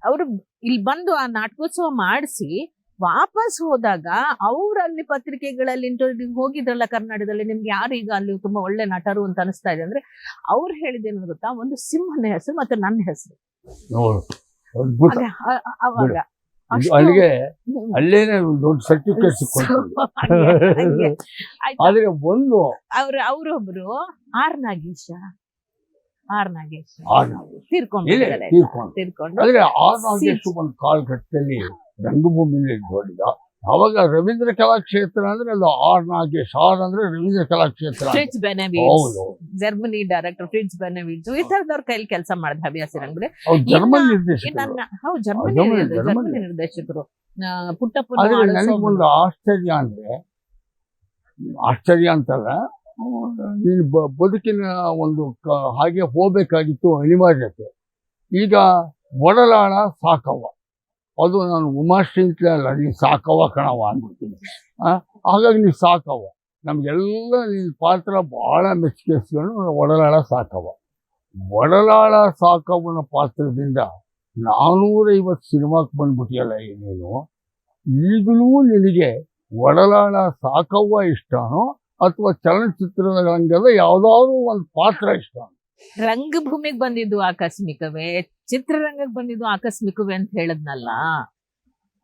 ಅವರು ಇಲ್ಲಿ ಬಂದು ಆ ನಾಟಕೋತ್ಸವ ಮಾಡಿಸಿ ವಾಪಸ್ ಹೋದಾಗ ಅವರಲ್ಲಿ ಪತ್ರಿಕೆಗಳಲ್ಲಿ ಇಂಟರ್ವ್ಯೂ ಹೋಗಿದ್ರಲ್ಲ ಕರ್ನಾಟಕದಲ್ಲಿ, ನಿಮ್ಗೆ ಯಾರು ಈಗ ಅಲ್ಲಿ ತುಂಬಾ ಒಳ್ಳೆ ನಟರು ಅಂತ ಅನಿಸ್ತಾ ಇದೆ ಅಂದ್ರೆ, ಅವ್ರು ಹೇಳಿದೇನು ಗೊತ್ತಾ, ಒಂದು ಸಿಂಹನ ಹೆಸರು ಮತ್ತೆ ನನ್ನ ಹೆಸರು. ಅವಾಗ ಅಲ್ಲೇನೆ ದೊಡ್ಡ ಸರ್ಟಿಫಿಕೇಟ್ ಆದ್ರೆ ಒಂದು ಅವರೊಬ್ರು ಆರ್ ನಾಗೇಶ್ ತೀರ್ಕೊಂಡು ಒಂದು ಕಾಲಘಟ್ಟದಲ್ಲಿ ರಂಗಭೂಮಿಯಲ್ಲಿ ನೋಡಿದ. ಅವಾಗ ರವೀಂದ್ರ ಕಲಾಕ್ಷೇತ್ರ ಅಂದ್ರೆ ಅದು ಆರ್ ನಾಗೇಶ್, ಅಂದ್ರೆ Ravindra Kalakshetra. Germany director Fritz Benewitz ಈ ತರದವ್ರ ಕೈಲಿ ಕೆಲಸ ಮಾಡಿದ ಹವ್ಯಾಸಿ ರಂಗಡೆ. ಜರ್ಮನ್ ನಿರ್ದೇಶಕರು. ಜರ್ಮನಿ ನಿರ್ದೇಶಕರು. ಪುಟ್ಟಪ್ಪ ನನಗೊಂದು ಆಶ್ಚರ್ಯ ಅಂತಲ್ಲ, ನೀನು ಬದುಕಿನ ಒಂದು ಹಾಗೆ ಹೋಗ್ಬೇಕಾಗಿತ್ತು ಅನಿವಾರ್ಯತೆ. ಈಗ ಒಡಲಾಳ ಸಾಕವ್ವ, ಅದು ನಾನು ಉಮಾಶ್ರೀ ಅಲ್ಲ, ನೀನು ಸಾಕವ್ವ ಕಣವ ಅಂದ್ಬಿಡ್ತೀನಿ. ಹಾಗಾಗಿ ನೀನು ಸಾಕವ್ವ, ನಮಗೆಲ್ಲ ನಿನ್ನ ಪಾತ್ರ ಭಾಳ ಮೆಚ್ಚುಗೆಸ್ಕೊಂಡು ಒಡಲಾಳ ಸಾಕವ್ವ. ಒಡಲಾಳ ಸಾಕವ್ವನ ಪಾತ್ರದಿಂದ 450 ಸಿನಿಮಾಕ್ಕೆ ಬಂದ್ಬಿಟ್ಟಿಯಲ್ಲ ನೀನು. ಈಗಲೂ ನಿನಗೆ ಒಡಲಾಳ ಸಾಕವ್ವ ಇಷ್ಟನೋ ಅಥವಾ ಚಲನಚಿತ್ರದ ರಂಗದ ಯಾವ್ದಾದ್ರು ಒಂದು ಪಾತ್ರ ಇಷ್ಟ? ರಂಗಭೂಮಿಗೆ ಬಂದಿದ್ದು ಆಕಸ್ಮಿಕವೇ, ಚಿತ್ರರಂಗಕ್ಕೆ ಬಂದಿದ್ದು ಆಕಸ್ಮಿಕವೇ ಅಂತ ಹೇಳದ್ನಲ್ಲ.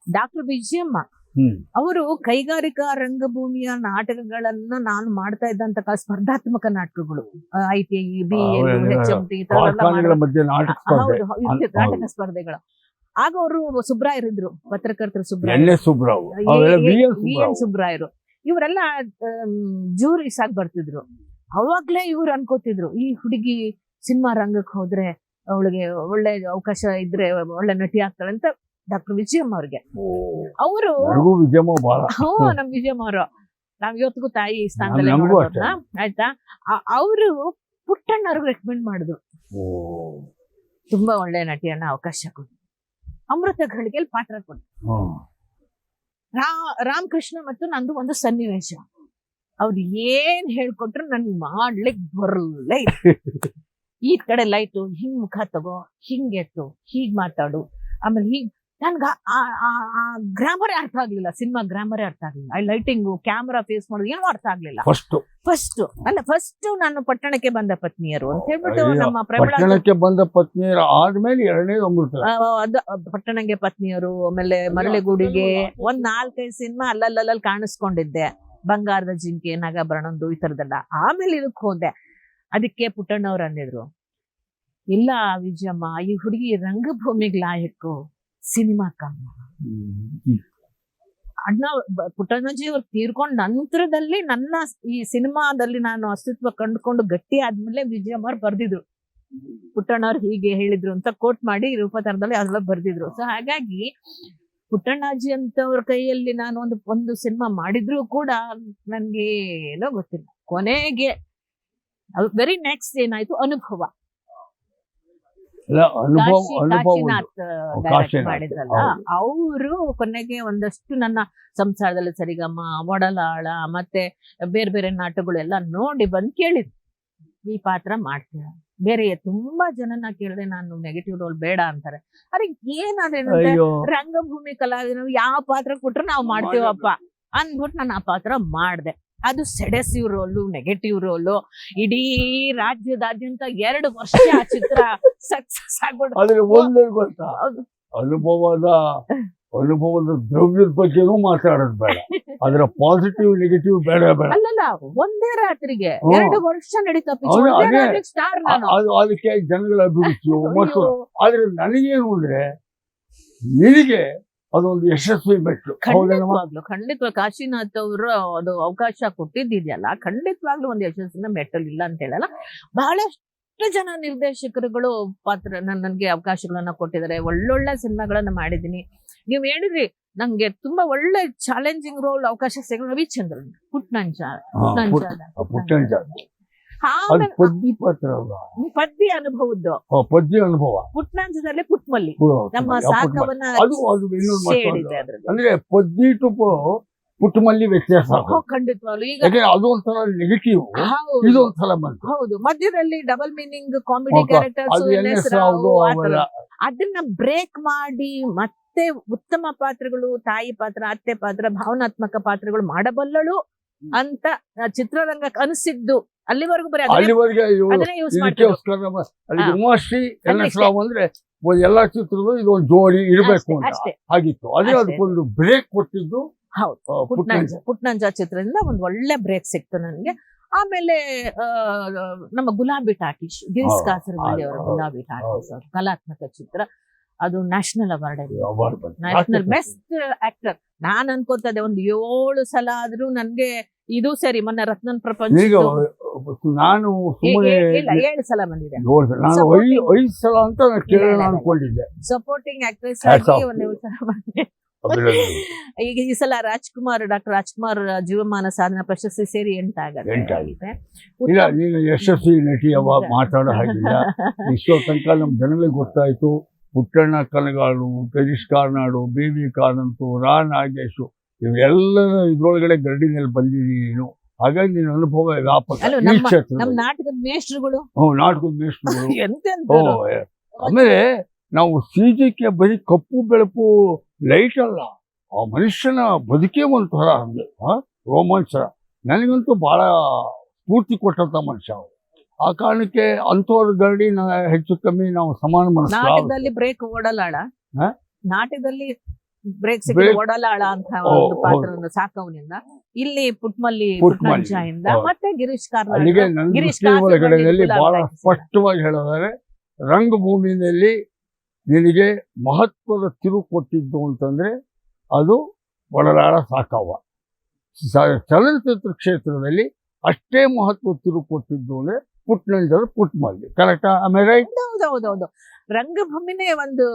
ಡಾಕ್ಟರ್ ವಿಜಯಮ್ಮ ಅವರು ಕೈಗಾರಿಕಾ ರಂಗಭೂಮಿಯ ನಾಟಕಗಳನ್ನ ನಾನು ಮಾಡ್ತಾ ಇದ್ದಂತ ಸ್ಪರ್ಧಾತ್ಮಕ ನಾಟಕಗಳು, ITI, BA, HMT ನಾಟಕ ಸ್ಪರ್ಧೆಗಳು. ಆಗ ಅವರು ಸುಬ್ರಾಯರಿದ್ರು, ಪತ್ರಕರ್ತರು ಸುಬ್ರಾಯರು. ಇವರೆಲ್ಲ ಜೂರೀಸ್ ಆಗಿ ಬರ್ತಿದ್ರು. ಅವಾಗ್ಲೇ ಇವ್ರು ಅನ್ಕೋತಿದ್ರು, ಈ ಹುಡುಗಿ ಸಿನಿಮಾ ರಂಗಕ್ಕೆ ಹೋದ್ರೆ ಅವಳಿಗೆ ಒಳ್ಳೆ ಅವಕಾಶ ಇದ್ರೆ ಒಳ್ಳೆ ನಟಿ ಆಗ್ತಾಳೆ ಅಂತ. ಡಾಕ್ಟರ್ ವಿಜಯಮ್ಮ ಅವ್ರಿಗೆ, ಅವರು ನಮ್ ವಿಜಯಮ್ಮ ಅವರು, ನಾವ್ ಇವತ್ತಿಗೂ ತಾಯಿ ಸ್ಥಾನದಲ್ಲಿ ಆಯ್ತಾ. ಅವರು ಪುಟ್ಟಣ್ಣವ್ರಿಗೆ ರೆಕಮೆಂಡ್ ಮಾಡಿದ್ರು, ತುಂಬಾ ಒಳ್ಳೆ ನಟಿಯನ್ನ ಅವಕಾಶ ಕೊಟ್ಟು ಅಮೃತ ಘಳಿಗೆಯಲ್ಲಿ ಪಾತ್ರ ಕೊಟ್ಟು. ರಾಮಕೃಷ್ಣ ಮತ್ತು ನಂದು ಒಂದು ಸನ್ನಿವೇಶ, ಅವ್ರು ಏನ್ ಹೇಳ್ಕೊಟ್ರು ನನ್ಗೆ ಮಾಡ್ಲಿಕ್ ಬರಲೇ. ಈ ಕಡೆ ಲೈಟು ಹಿಂಗ್ ಮುಖ ತಗೋ, ಹಿಂಗೆತ್ತು, ಹೀಗ್ ಮಾತಾಡು, ಆಮೇಲೆ ಹೀಗ್. ನನ್ಗ ಗ್ರಾಮರೇ ಅರ್ಥ ಆಗ್ಲಿಲ್ಲ, ಸಿನಿಮಾ ಗ್ರಾಮರೇ ಅರ್ಥ ಆಗ್ಲಿಲ್ಲ. ಲೈಟಿಂಗು, ಕ್ಯಾಮ್ರಾ ಫೇಸ್ ಮಾಡೋದು ಏನೂ ಅರ್ಥ ಆಗ್ಲಿಲ್ಲ. ಫಸ್ಟ್ ನಾನು ಪಟ್ಟಣಕ್ಕೆ ಬಂದ ಪತ್ನಿಯರು ಅಂತ ಹೇಳ್ಬಿಟ್ಟು ನಮ್ಮ ಪಟ್ಟಣಕ್ಕೆ ಬಂದ ಪತ್ನಿಯರು ಆದ್ಮೇಲೆ ಎರಡನೇ ಪಟ್ಟಣಕ್ಕೆ ಪತ್ನಿಯರು, ಆಮೇಲೆ ಮರಳಿಗೂಡಿಗೆ ಒಂದ್ 4-5 ಸಿನಿಮಾ ಅಲ್ಲಲ್ಲಿ ಕಾಣಿಸ್ಕೊಂಡಿದ್ದೆ. ಬಂಗಾರದ ಜಿಂಕೆ, ನಾಗಾಭರಣಂದು ಈ ತರದೆಲ್ಲ. ಆಮೇಲೆ ಇದಕ್ಕೆ ಹೋದೆ. ಅದಕ್ಕೆ ಪುಟ್ಟಣ್ಣವ್ರು ಅಂದಿದ್ರು, ಇಲ್ಲ ವಿಜಯಮ್ಮ, ಈ ಹುಡುಗಿ ರಂಗಭೂಮಿಗೆ ಲಾಯಕ್ಕು, ಸಿನಿಮಾ ಕಮ್ಮ. ಅಣ್ಣ ಪುಟ್ಟಣ್ಣಜಿ ಅವ್ರು ತೀರ್ಕೊಂಡ ನಂತರದಲ್ಲಿ ನನ್ನ ಈ ಸಿನಿಮಾದಲ್ಲಿ ನಾನು ಅಸ್ತಿತ್ವ ಕಂಡುಕೊಂಡು ಗಟ್ಟಿ ಆದ್ಮೇಲೆ ವಿಜಯಮ್ಮ ಅವ್ರು ಬರ್ದಿದ್ರು, ಪುಟ್ಟಣ್ಣವ್ರು ಹೀಗೆ ಹೇಳಿದ್ರು ಅಂತ ಕೋಟ್ ಮಾಡಿ ರೂಪತರದಲ್ಲಿ ಅದೆಲ್ಲ ಬರ್ದಿದ್ರು. ಸೊ ಹಾಗಾಗಿ ಪುಟ್ಟಣ್ಣಾಜಿ ಅಂತವ್ರ ಕೈಯಲ್ಲಿ ನಾನು ಒಂದು ಸಿನಿಮಾ ಮಾಡಿದ್ರು ಕೂಡ ನನ್ಗೆ ಏನೋ ಗೊತ್ತಿಲ್ಲ. ಕೊನೆಗೆ ವೆರಿ ನೆಕ್ಸ್ಟ್ ಏನಾಯ್ತು, ಅನುಭವ. ಕಾಶಿನಾಥ್ ಡೈರೆಕ್ಟ್ ಮಾಡಿದ್ರಲ್ಲ, ಅವರು ಕೊನೆಗೆ ಒಂದಷ್ಟು ನನ್ನ ಸಂಸಾರದಲ್ಲಿ ಸರಿಗಮ್ಮ, ಒಡಲಾಳ ಮತ್ತೆ ಬೇರೆ ಬೇರೆ ನಾಟಕಗಳೆಲ್ಲ ನೋಡಿ ಬಂದು ಕೇಳಿದ್ರು, ಈ ಪಾತ್ರ ಮಾಡ್ತೀರ. ಬೇರೆ ತುಂಬಾ ಜನನ ಕೇಳಿದೆ, ನಾನು ನೆಗೆಟಿವ್ ರೋಲ್ ಬೇಡ ಅಂತಾರೆ. ಅರೆ ಏನಾದ್ರೆ ರಂಗಭೂಮಿ ಕಲಾವಿದರು ಯಾವ ಪಾತ್ರ ಕೊಟ್ರು ನಾವು ಮಾಡ್ತೀವಪ್ಪ ಅಂದ್ಬಿಟ್ಟು ನಾನು ಆ ಪಾತ್ರ ಮಾಡ್ದೆ. ಅದು ಸೆಡೆಸಿವ್ ರೋಲು, ನೆಗೆಟಿವ್ ರೋಲು. ಇಡೀ ರಾಜ್ಯದಾದ್ಯಂತ 2 ವರ್ಷ ಆ ಚಿತ್ರ ಸಕ್ಸಸ್ ಆಗ್ಬಿಟ್ಟು ಅನುಭವದ ದ್ರವ್ಯದ ಬಗ್ಗೆನೂ ಮಾತಾಡೋದು ಬೇಡ, ಅದರ ಪಾಸಿಟಿವ್ ನೆಗೆಟಿವ್ ಬೇಡ. ಅಲ್ಲಲ್ಲ, ಒಂದೇ ರಾತ್ರಿಗೆ 2 ವರ್ಷ ನಡೀತಾ ಸ್ಟಾರ್. ಅದಕ್ಕೆ ಜನಗಳ ಅಭಿರುಚಿಯು ಮತ್ತು ಆದ್ರೆ ನನಗೇನು ಅಂದ್ರೆ ನಿನಗೆ ಅದೊಂದು ಯಶಸ್ವಿ ಮೆಟ್ಲು. ಖಂಡಿತವಾಗ್ಲು ಕಾಶಿನಾಥ್ ಅವರು ಅದು ಅವಕಾಶ ಕೊಟ್ಟಿದ್ದಿದೆಯಲ್ಲ, ಖಂಡಿತವಾಗ್ಲೂ ಒಂದು ಯಶಸ್ಸಿನ ಮೆಟ್ಟಲ್ ಇಲ್ಲ ಅಂತ ಹೇಳಲ್ಲ. ಬಹಳಷ್ಟು ಜನ ನಿರ್ದೇಶಕರುಗಳು ನನ್ಗೆ ಅವಕಾಶಗಳನ್ನ ಕೊಟ್ಟಿದ್ದಾರೆ, ಒಳ್ಳೊಳ್ಳೆ ಸಿನಿಮಾಗಳನ್ನ ಮಾಡಿದೀನಿ. ನೀವ್ ಹೇಳಿದ್ರಿ ನಂಗೆ ತುಂಬಾ ಒಳ್ಳೆ ಚಾಲೆಂಜಿಂಗ್ ರೋಲ್ ಅವಕಾಶ ಸಿಗಲ್ಲ. ರವಿಚಂದ್ರನ್ ಪುಟ್ನಂಜ ಪದ್ಯ ಅನುಭವದ್ದು, ಪದ್ಯ ಅನುಭವ. ಪುಟ್ನಂಜದಲ್ಲಿ ಪುಟ್ಮಲ್ಲಿ ನಮ್ಮ ಸಾಕವನ್ನ ಅಂದ್ರೆ ಪದ್ಯ ಟು ಪುಟ್ಟಮಲ್ಲಿ ವ್ಯತ್ಯಾಸ ಖಂಡಿತವಾಗ್ಲು. ಈಗ ಅದು ಒಂಥರ ನೆಗೆಟಿವ್, ಇದು ಒಂಥರ ಹೌದು, ಮಧ್ಯದಲ್ಲಿ ಡಬಲ್ ಮೀನಿಂಗ್ ಕಾಮಿಡಿ ಕ್ಯಾರೆಕ್ಟರ್ಸ್ ಅದನ್ನ ಬ್ರೇಕ್ ಮಾಡಿ ಮತ್ತೆ ಉತ್ತಮ ಪಾತ್ರಗಳು, ತಾಯಿ ಪಾತ್ರ, ಅತ್ತೆ ಪಾತ್ರ, ಭಾವನಾತ್ಮಕ ಪಾತ್ರಗಳು ಮಾಡಬಲ್ಲಳು ಅಂತ ಚಿತ್ರರಂಗಕ್ಕೆ ಅನಿಸಿದ್ದು. ಅಲ್ಲಿವರೆಗೂ ಬರೀ ಅದನ್ನೇ ಯೂಸ್ ಮಾಡ್ತಾರೆ. ಉಮಾಶ್ರೀ ಅಂದ್ರೆ ಎಲ್ಲಾ ಚಿತ್ರದ್ದು ಇದೊಂದು ಜೋಡಿ ಇರಬೇಕು ಅಂತ ಆಗಿತ್ತು. ಅದೇ ಅದಕ್ಕೊಂದು ಬ್ರೇಕ್ ಕೊಟ್ಟಿದ್ದು. ಹೌದು, ಪುಟ್ನಂಜ ಚಿತ್ರದಿಂದ ಒಂದು ಒಳ್ಳೆ ಬ್ರೇಕ್ ಸಿಕ್ತು ನನಗೆ. ಆಮೇಲೆ ನಮ್ಮ ಗುಲಾಬಿ ಟಾಕೀಸ್, ಗಿರೀಶ್ ಕಾಸರವಳ್ಳಿ ಅವರ ಗುಲಾಬಿ ಟಾಕೀಸ್ ಕಲಾತ್ಮಕ ಚಿತ್ರ, ಅದು national award, national best actor. ನಾನ್ ಅನ್ಕೋತದೆ ಒಂದು 7 ಸಲ ಆದ್ರೂ ನನ್ಗೆ ಇದು ಸರಿ. ಮೊನ್ನೆ ರತ್ನನ್ ಪ್ರಪಂಚ ನಾನು 7 ಸಲ ಬಂದಿದೆ, 5 ಸಲ ಅಂತ ಕೇಳೋಣ ಅನ್ಕೊಂಡಿದ್ದೆ. ಸಪೋರ್ಟಿಂಗ್ ಆಕ್ಟ್ರೆಸ್ ಆಗಿ ಒಂದು ಸಲ ಬಂದಿದೆ. ಈಗ ಈ ಸಲ ಡಾಕ್ಟರ್ ರಾಜ್ಕುಮಾರ್ ಜೀವಮಾನ ಸಾಧನಾ ಪ್ರಶಸ್ತಿ ಸೇರಿ 8 ಆಗುತ್ತೆ. ಇಲ್ಲ, ನೀನು ಯಶಸ್ವಿ ನಟಿ ಮಾತಾಡೋ ಹಾಗಿಲ್ಲ. ಇಷ್ಟೋ ತನಕ ನಮ್ ಜನಗಳಿಗೆ ಗೊತ್ತಾಯ್ತು, ಪುಟ್ಟಣ್ಣ ಕನಗಾಳು, ಗಿರೀಶ್ ಕಾರ್ನಾಡು, BV ಕಾರಂತು, ರಾ ನಾಗೇಶು ಇವೆಲ್ಲರ ಇದ್ರೊಳಗಡೆ ಗರಡಿನಲ್ಲಿ ಬಂದಿದ್ದೀನಿ ನೀನು. ಹಾಗಾಗಿ ನಿನ್ನ ಅನುಭವ ವ್ಯಾಪಕ. ನಾಟಕದ ಮೇಷ್ಟ್ರುಗಳು, ನಾಟಕದ ಮೇಷ್ಟ್ರುಗಳು. ಆಮೇಲೆ ನಾವು CGಕ್ಕೆ ಬರೀ ಕಪ್ಪು ಬೆಳಪು ಲೈಟ್ ಅಲ್ಲ, ಆ ಮನುಷ್ಯನ ಬದುಕೇ ಒಂಥರ ರೋಮಾಂಚನ. ನನಗಂತೂ ಬಹಳ ಸ್ಫೂರ್ತಿ ಕೊಟ್ಟಂತ ಮನುಷ್ಯ ಅವರು. ಆ ಕಾರಣಕ್ಕೆ ಅಂಥವ್ರ ಗರಡಿ ಹೆಚ್ಚು ಕಮ್ಮಿ ನಾವು ಸಮಾನ ಮನಸ್ಸು. ನಾಟಕದಲ್ಲಿ ಬ್ರೇಕ್ ಓಡಲಾಳ, ನಾಟಕದಲ್ಲಿ ಬ್ರೇಕ್ ಸಿಕ್ಕ ಓಡಲಾಳ ಅಂತ ಒಂದು ಪಾತ್ರವನ್ನು ಸಾಕವನಿಂದ, ಇಲ್ಲಿ ಪುಟ್ಮಲ್ಲಿ ಪುಟ್ನಂಜಾಯಿಂದ, ಮತ್ತೆ ಗಿರೀಶ್ ಕಾರ್ನಾಡ್ ಬಹಳ ಸ್ಪಷ್ಟವಾಗಿ ಹೇಳೋದಾದ್ರೆ ರಂಗಭೂಮಿನಲ್ಲಿ ನಿನಗೆ ಮಹತ್ವದ ತಿರುವು ಕೊಟ್ಟಿದ್ದು ಅಂತಂದ್ರೆ ಅದು ಒಡಲಾಳ ಸಾಕವ್ವ. ಚಲನಚಿತ್ರ ಕ್ಷೇತ್ರದಲ್ಲಿ ಅಷ್ಟೇ ಮಹತ್ವ ತಿರುವು ಕೊಟ್ಟಿದ್ದು ಅಂದ್ರೆ ಪುಟ್ನಂಜರು ಪುಟ್ಮಲ್ಲಿ. ಕರೆಕ್ಟಾ? ಆಮೇಲೆ ಹೌದೌದು, ರಂಗಭೂಮಿನೇ ಒಂದು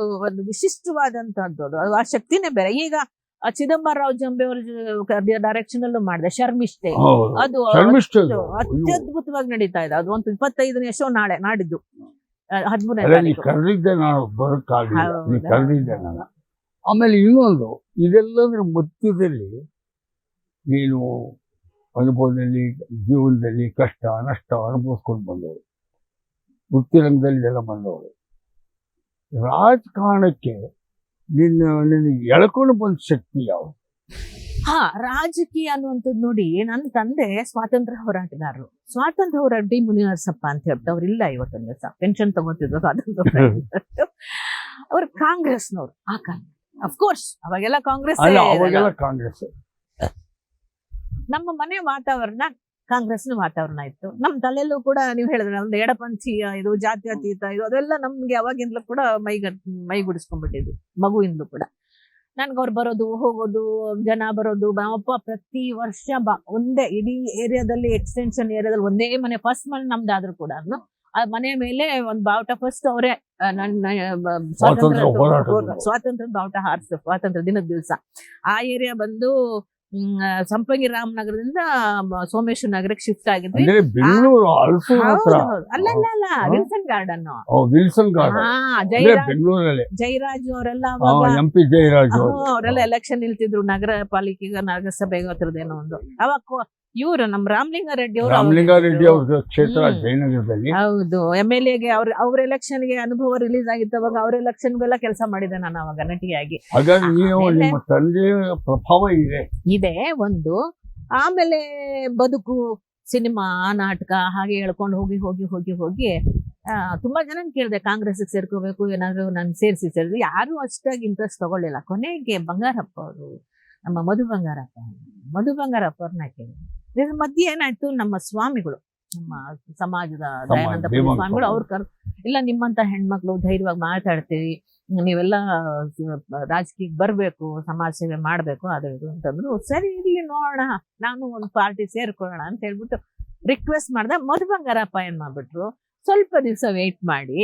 ವಿಶಿಷ್ಟವಾದಂತಹದ್ದು, ಆ ಶಕ್ತಿನೇ ಬೇರೆ. ಈಗ ಚಿದಂಬರರಾವ್ ಜಂಬೆ ಅವರ ಡೈರೆಕ್ಷನ್ ಅಲ್ಲೂ ಮಾಡಿದೆ ಶರ್ಮಿಷ್ಠೆ, ಅದು ಅತ್ಯದ್ಭುತವಾಗಿ ನಡೀತಾ ಇದೆ. ಅದು ಒಂದು 25ನೇ ಶೋ ನಾಡಿದ್ದು 13ನೇ ಕರೆದಿದ್ದೆ ನಾನು, ಬರೋಕ್ಕಾಗಲಿಲ್ಲ, ಕರೆದಿದ್ದೆ ನಾನು. ಆಮೇಲೆ ಇನ್ನೊಂದು, ಇದೆಲ್ಲದ್ರ ಮಧ್ಯದಲ್ಲಿ ನೀನು ಅನುಭವದಲ್ಲಿ ಜೀವನದಲ್ಲಿ ಕಷ್ಟ ನಷ್ಟ ಅನುಭವಿಸ್ಕೊಂಡು ಬಂದವರು, ವೃತ್ತಿರಂಗದಲ್ಲಿ ಎಲ್ಲ ಬಂದವರು. ರಾಜಕಾರಣಕ್ಕೆ ನಿನಗೆ ಎಳ್ಕೊಂಡು ಬಂದ ಶಕ್ತಿ ಯಾವುದು? ರಾಜಕೀಯ ಅನ್ನುವಂಥದ್ದು ನೋಡಿ, ನನ್ನ ತಂದೆ ಸ್ವಾತಂತ್ರ್ಯ ಹೋರಾಟಗಾರರು. ಸ್ವಾತಂತ್ರ್ಯ ಹೋರಾಟ ಡಿ ಮುನಿನರಸಪ್ಪ ಅಂತ ಹೇಳ್ಬಿಟ್ಟು ಅವ್ರಿಲ್ಲ ಇವತ್ತೊಂದು ದಿವಸ, ಪೆನ್ಷನ್ ತಗೋತಿದ್ರು ಸ್ವಾತಂತ್ರ್ಯ. ಅವ್ರು ಕಾಂಗ್ರೆಸ್ನವ್ರು ಆ ಕಾಲ. ಅಫ್ಕೋರ್ಸ್ ಅವಾಗೆಲ್ಲ ಕಾಂಗ್ರೆಸ್. ನಮ್ಮ ಮನೆ ವಾತಾವರಣ ಕಾಂಗ್ರೆಸ್ನ ವಾತಾವರಣ ಇತ್ತು. ನಮ್ಮ ತಲೆಯಲ್ಲೂ ಕೂಡ ನೀವು ಹೇಳಿದ್ರೆ ಒಂದು ಎಡಪಂಥೀಯ ಇದು, ಜಾತ್ಯತೀತ ಇದು, ಅದೆಲ್ಲ ನಮ್ಗೆ ಅವಾಗಿಂದಲೂ ಕೂಡ ಮೈಗೂಡಿಸ್ಕೊಂಡ್ಬಿಟ್ಟಿದ್ವಿ ಮಗುವಿಂದಲೂ ಕೂಡ. ನನ್ಗೆ ಅವ್ರು ಬರೋದು ಹೋಗೋದು, ಜನ ಬರೋದು, ನಮ್ಮಪ್ಪ ಪ್ರತಿ ವರ್ಷ ಒಂದೇ ಇಡೀ ಏರಿಯಾದಲ್ಲಿ, ಎಕ್ಸ್ಟೆನ್ಷನ್ ಏರಿಯಾದಲ್ಲಿ ಒಂದೇ ಮನೆ, ಫಸ್ಟ್ ಮನೆ ನಮ್ದಾದ್ರೂ ಕೂಡ ಆ ಮನೆ ಮೇಲೆ ಒಂದು ಬಾವುಟ ಫಸ್ಟ್ ಅವರೇ ನನ್ನ ಸ್ವಾತಂತ್ರ್ಯ ಸ್ವಾತಂತ್ರ್ಯದ ಬಾವುಟ ಹಾರಿಸಿದ್ರು ಸ್ವಾತಂತ್ರ್ಯ ದಿನದ ದಿವಸ. ಆ ಏರಿಯಾ ಬಂದು ಸಂಪಂಗಿ ರಾಮನಗರದಿಂದ ಸೋಮೇಶ್ವರ ನಗರಕ್ಕೆ ಶಿಫ್ಟ್ ಆಗಿದ್ವಿ. ಅಂದ್ರೆ ಬೆಂಗಳೂರು ಹಲಸೂರು ಹತ್ರ. ಅಲ್ಲ ವಿಲ್ಸನ್ ಗಾರ್ಡನ್. ವಿಲ್ಸನ್ ಗಾರ್ಡನ್ ಬೆಂಗಳೂರಲ್ಲಿ. ಜಯರಾಜ್ ಅವರೆಲ್ಲ MP ಜಯರಾಜ್ ಅವರೆಲ್ಲ ಎಲೆಕ್ಷನ್ ನಿಲ್ತಿದ್ರು ನಗರ ಪಾಲಿಕೆಗೆ ನಗರಸಭೆಗೆ ಹತ್ರದೇನೋ ಒಂದು. ಅವಾಗ ಇವರು ನಮ್ಮ ರಾಮಲಿಂಗಾರೆಡ್ಡಿ ಅವ್ರ ಕ್ಷೇತ್ರ ಜಯನಗರದಲ್ಲಿ. ಹೌದು, MLA ಗೆ ಅವ್ರ ಎಲೆಕ್ಷನ್ ಗೆ ಅನುಭವ ರಿಲೀಸ್ ಆಗಿತ್ತು. ಅವಾಗ ಅವ್ರ ಎಲೆಕ್ಷನ್ಗೆಲ್ಲ ಕೆಲಸ ಮಾಡಿದೆ ನಾನು ಅವಾಗ ನಟಿಯಾಗಿ. ಹಾಗಾಗಿ ನಿಮ್ಮ ತಂದೆಯ ಪ್ರಭಾವ ಇದೆ ಒಂದು. ಆಮೇಲೆ ಬದುಕು, ಸಿನಿಮಾ, ನಾಟಕ ಹಾಗೆ ಹೇಳ್ಕೊಂಡು ಹೋಗಿ ಹೋಗಿ ಹೋಗಿ ಹೋಗಿ ತುಂಬಾ ಜನ ಕೇಳಿದೆ ಕಾಂಗ್ರೆಸ್ಗೆ ಸೇರ್ಕೋಬೇಕು ಏನಾದ್ರು ನಾನು ಸೇರಿಸಿ ಯಾರು ಅಷ್ಟಾಗಿ ಇಂಟ್ರೆಸ್ಟ್ ತಗೊಳ್ಳಿಲ್ಲ. ಕೊನೆಗೆ ಬಂಗಾರಪ್ಪ ಅವರು, ನಮ್ಮ ಮಧು ಬಂಗಾರಪ್ಪ ಅವ್ರನ್ನ ಕೇಳಿದೆ. ಇದ್ರ ಮಧ್ಯೆ ಏನಾಯ್ತು, ನಮ್ಮ ಸ್ವಾಮಿಗಳು, ನಮ್ಮ ಸಮಾಜದ ದಯಾನಂದ ಸ್ವಾಮಿಗಳು ಅವ್ರು ಇಲ್ಲ ನಿಮ್ಮಂತ ಹೆಣ್ಮಕ್ಳು ಧೈರ್ಯವಾಗಿ ಮಾತಾಡ್ತೀವಿ, ನೀವೆಲ್ಲ ರಾಜಕೀಯಕ್ಕೆ ಬರ್ಬೇಕು, ಸಮಾಜ ಸೇವೆ ಮಾಡ್ಬೇಕು, ಅದು ಇದು ಅಂತಂದ್ರು. ಸರಿ ಇಲ್ಲಿ ನೋಡೋಣ, ನಾನು ಒಂದು ಪಾರ್ಟಿ ಸೇರ್ಕೊಳ್ಳೋಣ ಅಂತ ಹೇಳ್ಬಿಟ್ಟು ರಿಕ್ವೆಸ್ಟ್ ಮಾಡ್ದೆ. ಮಧು ಬಂಗಾರಪ್ಪ ಏನ್ ಮಾಡ್ಬಿಟ್ರು, ಸ್ವಲ್ಪ ದಿವಸ ವೇಟ್ ಮಾಡಿ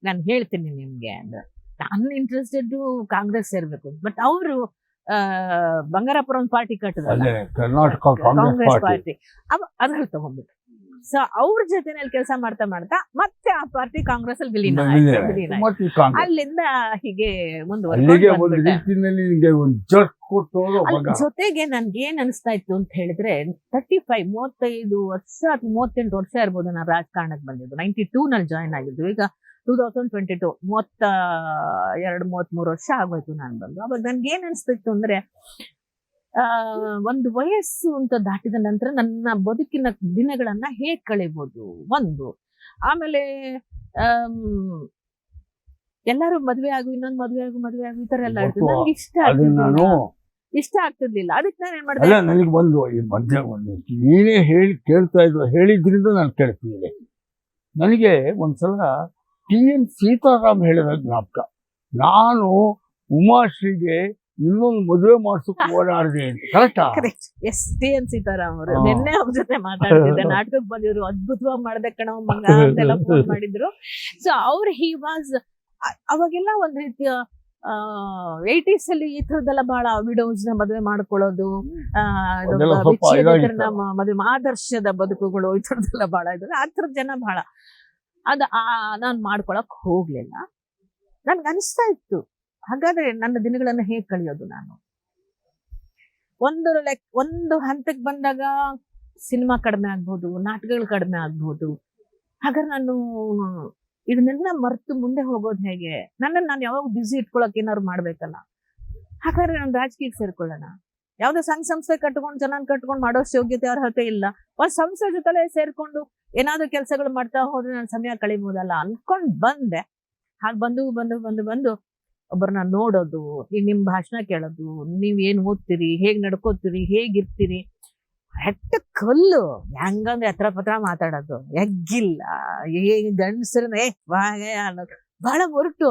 ನಾನು ಹೇಳ್ತೀನಿ ನಿಮ್ಗೆ ಅಂದ್ರೆ. ನಾನು ಇಂಟ್ರೆಸ್ಟೆಡ್ ಕಾಂಗ್ರೆಸ್ ಸೇರ್ಬೇಕು, ಬಟ್ ಅವರು ಬಂಗಾರಪುರ ಒಂದು ಪಾರ್ಟಿ ಕಟ್ಟಿದ್ರಲ್ಲ, ಕರ್ನಾಟಕ ಕಾಂಗ್ರೆಸ್ ಪಾರ್ಟಿ, ಅದ್ರಲ್ಲಿ ತಗೊಂಡ್ಬಿಟ್ರು. ಸೊ ಅವ್ರ ಜೊತೆನಲ್ಲಿ ಕೆಲಸ ಮಾಡ್ತಾ ಮಾಡ್ತಾ ಮತ್ತೆ ಆ ಪಾರ್ಟಿ ಕಾಂಗ್ರೆಸ್ ಅಲ್ಲಿ ವಿಲೀನ ಆಯ್ತು. ಅಲ್ಲಿಂದ ಹೀಗೆ ಜೊತೆಗೆ ನನ್ಗೆ ಏನ್ ಅನಿಸ್ತಾ ಇತ್ತು ಅಂತ ಹೇಳಿದ್ರೆ 35 ವರ್ಷ 38 ವರ್ಷ ಇರ್ಬೋದು ನಾನು ರಾಜಕಾರಣಕ್ಕೆ ಬಂದಿದ್ದು. 92 ನಲ್ಲಿ ಜಾಯ್ನ್ ಆಗಿದ್ದು. ಈಗ 2022 33 ವರ್ಷ ಆಗೋಯ್ತು ನಾನು ಬಂದು. ಅವಾಗ ನನ್ಗೆ ಏನ್ ಅನಿಸ್ತಿತ್ತು ಅಂದ್ರೆ, ಒಂದು ವಯಸ್ಸು ಅಂತ ದಾಟಿದ ನಂತರ ನನ್ನ ಬದುಕಿನ ದಿನಗಳನ್ನ ಹೇಗ್ ಕಳಿಬಹುದು ಒಂದು. ಆಮೇಲೆ ಎಲ್ಲಾರು ಮದ್ವೆ ಆಗು, ಇನ್ನೊಂದು ಮದ್ವೆ ಆಗು ಈ ತರ ಎಲ್ಲ ಇರ್ತದೆ. ನನ್ಗೆ ಇಷ್ಟ ಆಗ್ತಿರ್ಲಿಲ್ಲ. ಅದಕ್ಕೆ ನಾನು ಏನ್ ಮಾಡಿದೆ, ನನಗೆ ಬಂದು ಈ ಮಧ್ಯ ನೀನೇ ಕೇಳ್ತಾ ಇದ್ರು, ಹೇಳಿದ್ರಿಂದ ನಾನು ಕೇಳ್ತಿದ್ದೆ. ನನಗೆ ಒಂದ್ಸಲ TN ಸೀತಾರಾಮ್ ಹೇಳಿದ ಜ್ಞಾಪಕ. ನಾನು ಉಮಾಶ್ರೀಗೆ ಇನ್ನೊಂದು ಮದುವೆ ಮಾಡ್ಸಕ್ ಓಡಾಡಿದೆ ಅಂತ. ಕರೆಕ್ಟಾ? ಎಸ್, TN ಸೀತಾರಾಮ್ ಅವರು. ನಿನ್ನೆ ಅವ್ರ ಜೊತೆ ಮಾತಾಡ್ತಿದ್ದೆ, ನಾಟಕಕ್ಕೆ ಬಂದಿದ್ರು, ಅದ್ಭುತವಾಗಿ ಮಾಡ್ದೆ ಕಣೋ ಮಂಗ ಅಂತೆಲ್ಲ ಫೋನ್ ಮಾಡಿದ್ರು. ಸೊ ಅವ್ರು ಅವಾಗೆಲ್ಲ ಒಂದ್ ರೀತಿಯ 80s ಅಲ್ಲಿ ಈ ತರದೆಲ್ಲ ಬಹಳ ವಿಡೋಸ್ ನ ಮದುವೆ ಮಾಡ್ಕೊಳ್ಳೋದು, ಮದುವೆ ಆದರ್ಶದ ಬದುಕುಗಳು ಈ ತರದೆಲ್ಲ ಬಹಳ ಇದ್ರು. ಆ ತರದ ಜನ ಬಹಳ. ನಾನ್ ಮಾಡ್ಕೊಳಕ್ ಹೋಗ್ಲಿಲ್ಲ. ನನ್ಗೆ ಅನಿಸ್ತಾ ಇತ್ತು, ಹಾಗಾದ್ರೆ ನನ್ನ ದಿನಗಳನ್ನ ಹೇಗ್ ಕಳಿಯೋದು ನಾನು. ಒಂದು ಹಂತಕ್ಕೆ ಬಂದಾಗ ಸಿನಿಮಾ ಕಡಿಮೆ ಆಗ್ಬೋದು, ನಾಟಕಗಳು ಕಡಿಮೆ ಆಗ್ಬೋದು. ಹಾಗಾದ್ರೆ ನಾನು ಇದನ್ನೆಲ್ಲ ಮರೆತು ಮುಂದೆ ಹೋಗೋದು ಹೇಗೆ? ನಾನು ಯಾವಾಗ ಬ್ಯುಸಿ ಇಟ್ಕೊಳಕ್ ಏನಾದ್ರು ಮಾಡ್ಬೇಕಲ್ಲ. ಹಾಗಾದ್ರೆ ನಾನು ರಾಜಕೀಯಕ್ಕೆ ಸೇರ್ಕೊಳ್ಳೋಣ. ಯಾವ್ದೋ ಸಂಘ ಸಂಸ್ಥೆ ಕಟ್ಕೊಂಡು ಮಾಡೋಷ್ಟು ಯೋಗ್ಯತೆ ಅರ್ಹತೆ ಇಲ್ಲ. ಒಂದ್ ಸಂಸ್ಥೆ ಜೊತೆಲೆ ಸೇರ್ಕೊಂಡು ಏನಾದ್ರು ಕೆಲಸಗಳು ಮಾಡ್ತಾ ಹೋದ್ರೆ ನಾನು ಸಮಯ ಕಳಿಬಹುದಲ್ಲ ಅನ್ಕೊಂಡ್ ಬಂದೆ. ಹಾಗೆ ಬಂದು ಒಬ್ಬರನ್ನ ನೋಡೋದು, ಈಗ ನಿಮ್ ಭಾಷಣ ಕೇಳೋದು, ನೀವ್ ಏನ್ ಓದ್ತೀರಿ, ಹೇಗ್ ನಡ್ಕೋತೀರಿ, ಹೇಗಿರ್ತೀರಿ, ಹೆಟ್ಟ ಕಲ್ಲು ಹೆಂಗಂದ್ರೆ ಹತ್ರ ಪತ್ರ ಮಾತಾಡೋದು, ಎಗ್ಗಿಲ್ಲ ಗಂಡಸರನ್ನ ಅನ್ನೋದು ಬಹಳ ಹೊರಟು.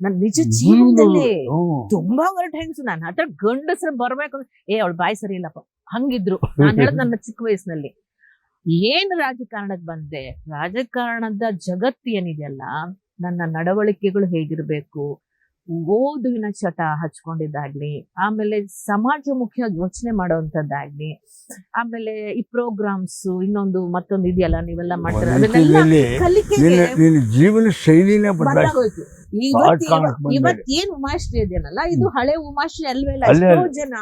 ನನ್ ನಿಜ ಜೀವನದಲ್ಲಿ ತುಂಬಾ ಹೊರಟು ಹೆಂಗಸು. ನಾನು ಹತ್ರ ಗಂಡಸರ ಬರ್ಬೇಕು ಅವಳು ಬಾಯಿ ಸರಿ ಇಲ್ಲಪ್ಪ ಹಂಗಿದ್ರು. ನಾನು ಹೇಳದ್ ನನ್ನ ಚಿಕ್ಕ ವಯಸ್ಸಿನಲ್ಲಿ ಏನ್ ರಾಜಕಾರಣಕ್ಕೆ ಬಂದೆ, ರಾಜಕಾರಣದ ಜಗತ್ತು ಏನಿದೆಯಲ್ಲ, ನನ್ನ ನಡವಳಿಕೆಗಳು ಹೇಗಿರ್ಬೇಕು, ಓದುವಿನ ಚಟ ಹಚ್ಕೊಂಡಿದ್ದಾಗ್ಲಿ, ಆಮೇಲೆ ಸಮಾಜಮುಖಿ ಯೋಚನೆ ಮಾಡೋವಂಥದ್ದಾಗ್ಲಿ, ಆಮೇಲೆ ಈ ಪ್ರೋಗ್ರಾಮ್ಸ್ ಮತ್ತೊಂದು ಇದೆಯಲ್ಲ ನೀವೆಲ್ಲ ಮಾಡ್ತಾರೆ, ಜೀವನ ಶೈಲಿನೇ ಬದಲಾಗೋಯ್ತು. ಇವತ್ತೇನ್ ಉಮಾಶ್ರೀ ಇದೆಯಲ್ಲ, ಇದು ಹಳೆ ಉಮಾಶ್ರೀ ಅಲ್ವೇ ಇಲ್ಲ. ಎಷ್ಟೋ ಜನ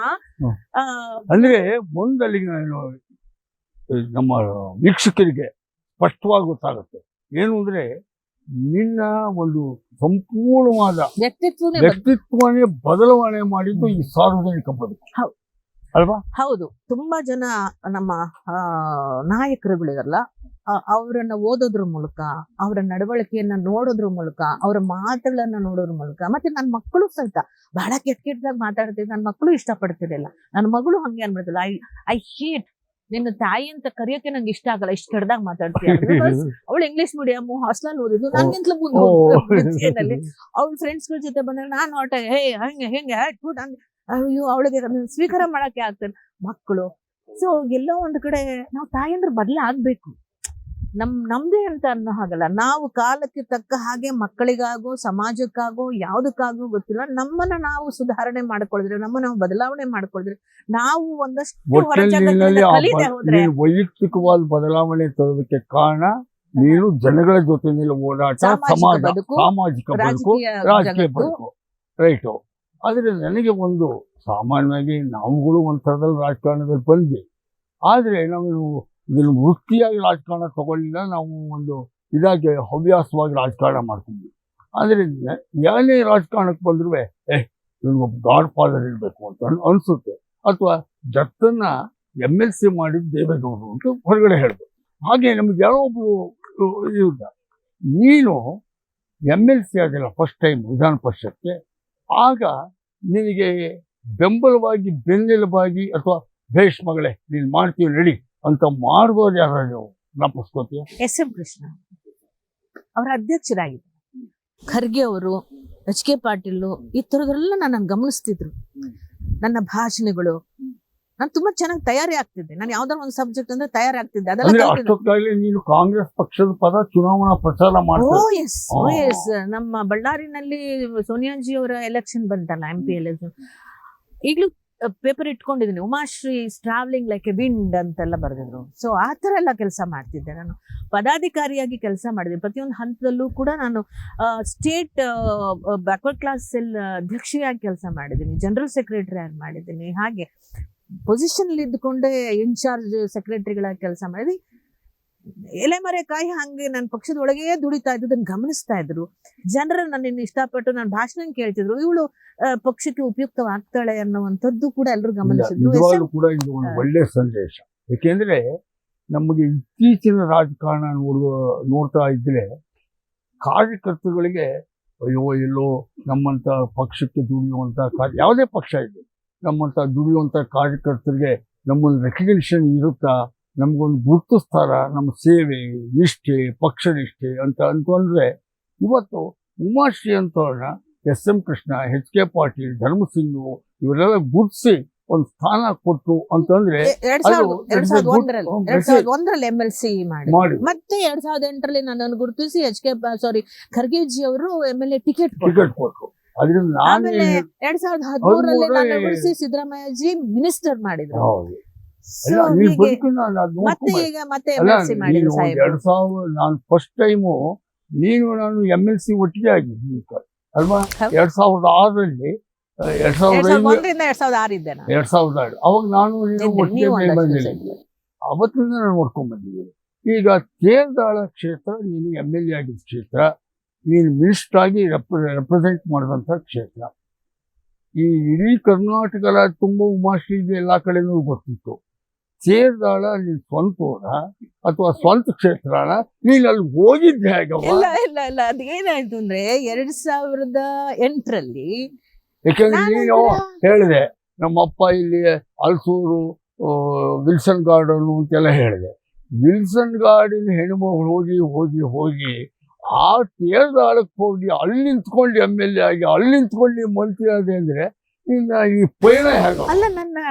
ಅಂದ್ರೆ ಮುಂದಲ್ಲಿ ನಮ್ಮ ವೀಕ್ಷಕರಿಗೆ ಸ್ಪಷ್ಟವಾಗಿ ಗೊತ್ತಾಗುತ್ತೆ ಏನು ಅಂದ್ರೆ, ನಿನ್ನ ಒಂದು ಸಂಪೂರ್ಣವಾದ ವ್ಯಕ್ತಿತ್ವನೇ ಬದಲಾವಣೆ ಮಾಡಿದ್ದು ಈ ಸಾರ್ವಜನಿಕ ಬದುಕು ಅಲ್ವಾ? ಹೌದು. ತುಂಬಾ ಜನ ನಮ್ಮ ನಾಯಕರುಗಳಿರಲ್ಲ, ಅವರನ್ನ ಓದೋದ್ರ ಮೂಲಕ, ಅವರ ನಡವಳಿಕೆಯನ್ನ ನೋಡೋದ್ರ ಮೂಲಕ, ಅವರ ಮಾತುಗಳನ್ನ ನೋಡೋದ್ರ ಮೂಲಕ, ಮತ್ತೆ ನನ್ನ ಮಕ್ಕಳು ಸಹಿತ ಬಹಳ ಕೆಟ್ಟದಾಗ ಮಾತಾಡ್ತಿದ್ರು. ನನ್ನ ಮಕ್ಕಳು ಇಷ್ಟಪಡ್ತಿರ್ಲಿಲ್ಲ. ನನ್ನ ಮಗಳು ಹಂಗೆ ಅನ್ಬಿಡ್ತಿಲ್ಲ, ಐ ಹೇಟ್ ನಿನ್ನ ತಾಯಿ ಅಂತ ಕರೆಯೋಕೆ ನಂಗೆ ಇಷ್ಟ ಆಗಲ್ಲ, ಇಷ್ಟು ಕೆಡ್ದಾಗ ಮಾತಾಡ್ತೀಯ. ಅವಳು ಇಂಗ್ಲಿಷ್ ಮೀಡಿಯಂ ಹಾಸ್ಟೆಲ್ ಓದಿದ್ದು, ನನ್ಗಿಂತಲೂ ಮುಂದೆ ಅವ್ಳ ಫ್ರೆಂಡ್ಸ್ಗಳ ಜೊತೆ ಬಂದಾಗ ನಾನು ಹೊರಟ ಹಂಗೆ ಅಯ್ಯೋ ಅವಳಿಗೆ ಸ್ವೀಕಾರ ಮಾಡಕ್ಕೆ ಆಗ್ತದೆ. ಮಕ್ಕಳು ಸೊ ಎಲ್ಲೋ ಒಂದು ಕಡೆ ನಾವು ತಾಯಂದ್ರೆ ಬದಲಾಗಬೇಕು. ನಮ್ದೇ ಅಂತ ಅನ್ನೋ ಹಾಗಲ್ಲ, ನಾವು ಕಾಲಕ್ಕೆ ತಕ್ಕ ಹಾಗೆ ಮಕ್ಕಳಿಗಾಗೋ ಸಮಾಜಕ್ಕಾಗೋ ಯಾವುದಕ್ಕಾಗೋ ಗೊತ್ತಿಲ್ಲ, ನಮ್ಮನ್ನ ನಾವು ಸುಧಾರಣೆ ಮಾಡ್ಕೊಳಿದ್ರೆ, ನಾವು ಬದಲಾವಣೆ ಮಾಡ್ಕೊಳಿದ್ರೆ, ನಾವು ಒಂದಷ್ಟು ಹೊರ ಜಗತ್ತಿನಿಂದ ಕಲಿತೆ ಹೋದ್ರೆ ವೈಯಕ್ತಿಕವಾದ ಬದಲಾವಣೆ ತರೋದಕ್ಕೆ ಕಾರಣ ನೀನು ಜನಗಳ ಜೊತೆಯಲ್ಲಿ ಓಡಾಟ, ಸಮಾಜ, ಸಾಮಾಜಿಕ ಬದುಕು, ರಾಜಕೀಯ ಬದುಕು, ರೈಟು. ಆದ್ರೆ ನನಗೆ ಒಂದು ಸಾಮಾನ್ಯವಾಗಿ ನಾವುಗಳು ಒಂಥರದಲ್ಲಿ ರಾಜಕಾರಣದಲ್ಲಿ ಬಂದ್ವಿ, ಆದ್ರೆ ನಾವು ಇದನ್ನು ವೃತ್ತಿಯಾಗಿ ರಾಜಕಾರಣ ತಗೊಳ್ಳಿಲ್ಲ, ನಾವು ಒಂದು ಇದಾಗಿ ಹವ್ಯಾಸವಾಗಿ ರಾಜಕಾರಣ ಮಾಡ್ತಿದ್ವಿ. ಆದ್ರಿಂದ ಯಾರೇ ರಾಜಕಾರಣಕ್ಕೆ ಬಂದ್ರು ಇವನಿಗೊಬ್ಬ ಗಾಡ್ ಫಾದರ್ ಇರಬೇಕು ಅಂತ ಅನ್ಸುತ್ತೆ. ಅಥವಾ ದತ್ತನ್ನ MLC ಮಾಡಿದ ದೇವೇಗೌಡರು ಅಂತ ಹೊರಗಡೆ ಹೇಳ್ಬೋದು. ಹಾಗೆ ನಮ್ಗೆ ಯಾರೋ ಒಬ್ರು ಇವ್ರ ನೀನು MLC ಆಗಿಲ್ಲ ಫಸ್ಟ್ ಟೈಮ್ ವಿಧಾನ ಪರಿಷತ್ಗೆ, ಆಗ ನಿನಗೆ ಬೆಂಬಲವಾಗಿ ಬೆನ್ನೆಲುಬಾಗಿ ಅಥವಾ ಭೇಷ್ ಮಗಳೇ ನೀನು ಮಾಡ್ತೀವಿ ನಡಿ ಅಂತ ಮಾಡ್ಬೋದು ಯಾರು ಜ್ಞಾಪಿಸ್ಕೋತೀಯ? SM ಕೃಷ್ಣ ಅವರ ಅಧ್ಯಕ್ಷರಾಗಿದ್ದರು. ಖರ್ಗೆ ಅವರು, HK ಪಾಟೀಲ್, ಈ ಥರದ್ರೆಲ್ಲ ನನ್ನ ಗಮನಿಸ್ತಿದ್ರು. ನನ್ನ ಭಾಷಣಗಳು, ನಾನು ತುಂಬಾ ಚೆನ್ನಾಗಿ ತಯಾರಿ ಆಗ್ತಿದ್ದೆ. ನಾನು ಯಾವ್ದಾರ ಒಂದು ಸಬ್ಜೆಕ್ಟ್ ಅಂದ್ರೆ ತಯಾರಿ ಆಗ್ತಿದ್ದೆ. ಅದೆಲ್ಲ ನೀನು ಕಾಂಗ್ರೆಸ್ ಪಕ್ಷದ ಪದ ಚುನಾವಣಾ ಪ್ರಚಾರ ಎಸ್ ನಮ್ಮ ಬಳ್ಳಾರಿನಲ್ಲಿ ಸೋನಿಯಾಜಿ ಅವರ ಎಲೆಕ್ಷನ್ ಬಂತಲ್ಲ, MP ಎಲೆಕ್ಷನ್, ಈಗಲೂ ಪೇಪರ್ ಇಟ್ಕೊಂಡಿದ್ದೀನಿ. Umashree travelling like A wind ಅಂತೆಲ್ಲ ಬರೆದಿದ್ರು. ಸೊ ಆ ಥರ ಎಲ್ಲ ಕೆಲಸ ಮಾಡ್ತಿದ್ದೆ. ನಾನು ಪದಾಧಿಕಾರಿಯಾಗಿ ಕೆಲಸ ಮಾಡಿದ್ದೀನಿ. ಪ್ರತಿಯೊಂದು ಹಂತದಲ್ಲೂ ಕೂಡ ನಾನು ಸ್ಟೇಟ್ ಬ್ಯಾಕ್ವರ್ಡ್ ಕ್ಲಾಸ್ ಸೆಲ್ ಅಧ್ಯಕ್ಷೆಯಾಗಿ ಕೆಲಸ ಮಾಡಿದ್ದೀನಿ, ಜನರಲ್ ಸೆಕ್ರೆಟರಿ ಆಗಿ ಮಾಡಿದ್ದೀನಿ. ಹಾಗೆ ಪೊಸಿಷನ್ ಇದ್ದುಕೊಂಡೇ ಇನ್ಚಾರ್ಜ್ ಸೆಕ್ರೆಟರಿಗಳಾಗಿ ಕೆಲಸ ಮಾಡಿದ್ವಿ. ಎಲೆಮರೆಕಾಯಿ ಹಂಗೆ ನನ್ನ ಪಕ್ಷದ ಒಳಗೆ ದುಡಿತಾ ಇದ್ದದನ್ನು ಗಮನಿಸ್ತಾ ಇದ್ರು. ಜನರು ನನ್ನನ್ನು ಇಷ್ಟಪಟ್ಟು ನನ್ನ ಭಾಷಣ ಕೇಳ್ತಿದ್ರು, ಇವಳು ಪಕ್ಷಕ್ಕೆ ಉಪಯುಕ್ತವಾಗ್ತಾಳೆ ಅನ್ನುವಂಥದ್ದು ಕೂಡ ಎಲ್ಲರೂ ಗಮನಿಸಿದ್ರು. ಕೂಡ ಇದು ಒಂದು ಒಳ್ಳೆ ಸಂದೇಶ. ಯಾಕೆಂದ್ರೆ ನಮಗೆ ಇತ್ತೀಚಿನ ರಾಜಕಾರಣ ನೋಡ್ತಾ ಇದ್ರೆ ಕಾರ್ಯಕರ್ತರುಗಳಿಗೆ ಅಯ್ಯೋ ಎಲ್ಲೋ ನಮ್ಮಂತ ಪಕ್ಷಕ್ಕೆ ದುಡಿಯುವಂತ ಯಾವುದೇ ಪಕ್ಷ ಇದೆ, ನಮ್ಮಂತ ದುಡಿಯುವಂತ ಕಾರ್ಯಕರ್ತರಿಗೆ ನಮ್ಮೊಂದು ರೆಕಗ್ನಿಷನ್ ಇರುತ್ತಾ, ನಮ್ಗೊಂದು ಗುರುತಿಸ್ತಾರ, ನಮ್ಮ ಸೇವೆ ನಿಷ್ಠೆ, ಪಕ್ಷ ನಿಷ್ಠೆ ಅಂತಂದ್ರೆ ಇವತ್ತು ಉಮಾಶ್ರೀ ಅಂತವ್ರನ್ನ SM ಕೃಷ್ಣ, HK ಪಾಟೀಲ್, ಧರ್ಮಸಿಂಗು ಇವರೆಲ್ಲ ಗುರುತಿಸಿ ಒಂದು ಸ್ಥಾನ ಕೊಟ್ಟು ಅಂತಂದ್ರೆ 2001ರಲ್ಲಿ MLC ಮಾಡಿ ಮತ್ತೆ 2008ರಲ್ಲಿ ನನ್ನನ್ನು ಗುರುತಿಸಿ ಖರ್ಗೆಜಿ ಅವರು MLA ಟಿಕೆಟ್ ಕೊಟ್ಟರು. ಅದರಿಂದ ಆಮೇಲೆ 2013ರಲ್ಲಿ ನನ್ನ ಗುರುತಿಸಿ ಸಿದ್ದರಾಮಯ್ಯಜಿ ಮಿನಿಸ್ಟರ್ ಮಾಡಿದ್ರು. ನಾನು ಫಸ್ಟ್ ಟೈಮು ನಾನು MLC ಒಟ್ಟಿಗೆ ಆಗಿದ್ದೀನಿ ಅಲ್ವಾ, 2006ರಲ್ಲಿ 2006 ಅವಾಗ ನಾನು ಒಟ್ಟಿಗೆ ಬಂದಿದ್ದೀನಿ. ಅವತ್ತಿಂದ ನಾನು ನೋಡ್ಕೊಂಡ್ ಬಂದಿದ್ದೀನಿ. ಈಗ ತೇರದಾಳ ಕ್ಷೇತ್ರ ನೀನು MLA ಆಗಿದ್ದ ಕ್ಷೇತ್ರ, ನೀನು ಮಿನಿಸ್ಟರ್ ಆಗಿ ರೆಪ್ರೆಸೆಂಟ್ ಮಾಡಿದಂಥ ಕ್ಷೇತ್ರ. ಈ ಇಡೀ ಕರ್ನಾಟಕ ತುಂಬ ಉಮಾಶ್ರೀಗೆ ಎಲ್ಲಾ ಕಡೆನೂ ಗೊತ್ತಿತ್ತು. ತೇರದಾಳ ನೀನ್ ಸ್ವಂತ ಅಥವಾ ಸ್ವಂತ ಕ್ಷೇತ್ರನ, ನೀನ್ ಅಲ್ಲಿ ಹೋಗಿದ್ದೆ ಹೇಗವ? ಇಲ್ಲ ಅದೇನಾಯ್ತು ಅಂದ್ರೆ 2008ರಲ್ಲಿ, ಯಾಕಂದ್ರೆ ನೀನು ಹೇಳಿದೆ ನಮ್ಮಪ್ಪ ಇಲ್ಲಿ ಅಲ್ಸೂರು ವಿಲ್ಸನ್ ಗಾರ್ಡನ್ ಅಂತೆಲ್ಲ ಹೇಳಿದೆ. ವಿಲ್ಸನ್ ಗಾರ್ಡನ್ ಹೆಣ್ಮಗಳು ಹೋಗಿ ಆ ತೇರದಾಳಕ್ಕೆ ಹೋಗಿ ಅಲ್ಲಿ ನಿಂತ್ಕೊಂಡು MLA ಆಗಿ ಅಲ್ಲಿ ನಿಂತ್ಕೊಂಡು ಮಂತ್ರಿ ಆದೆ ಅಂದ್ರೆ ಇನ್ನ ಈ ಪಯಣ ಹೇಗ? ಅಲ್ಲ,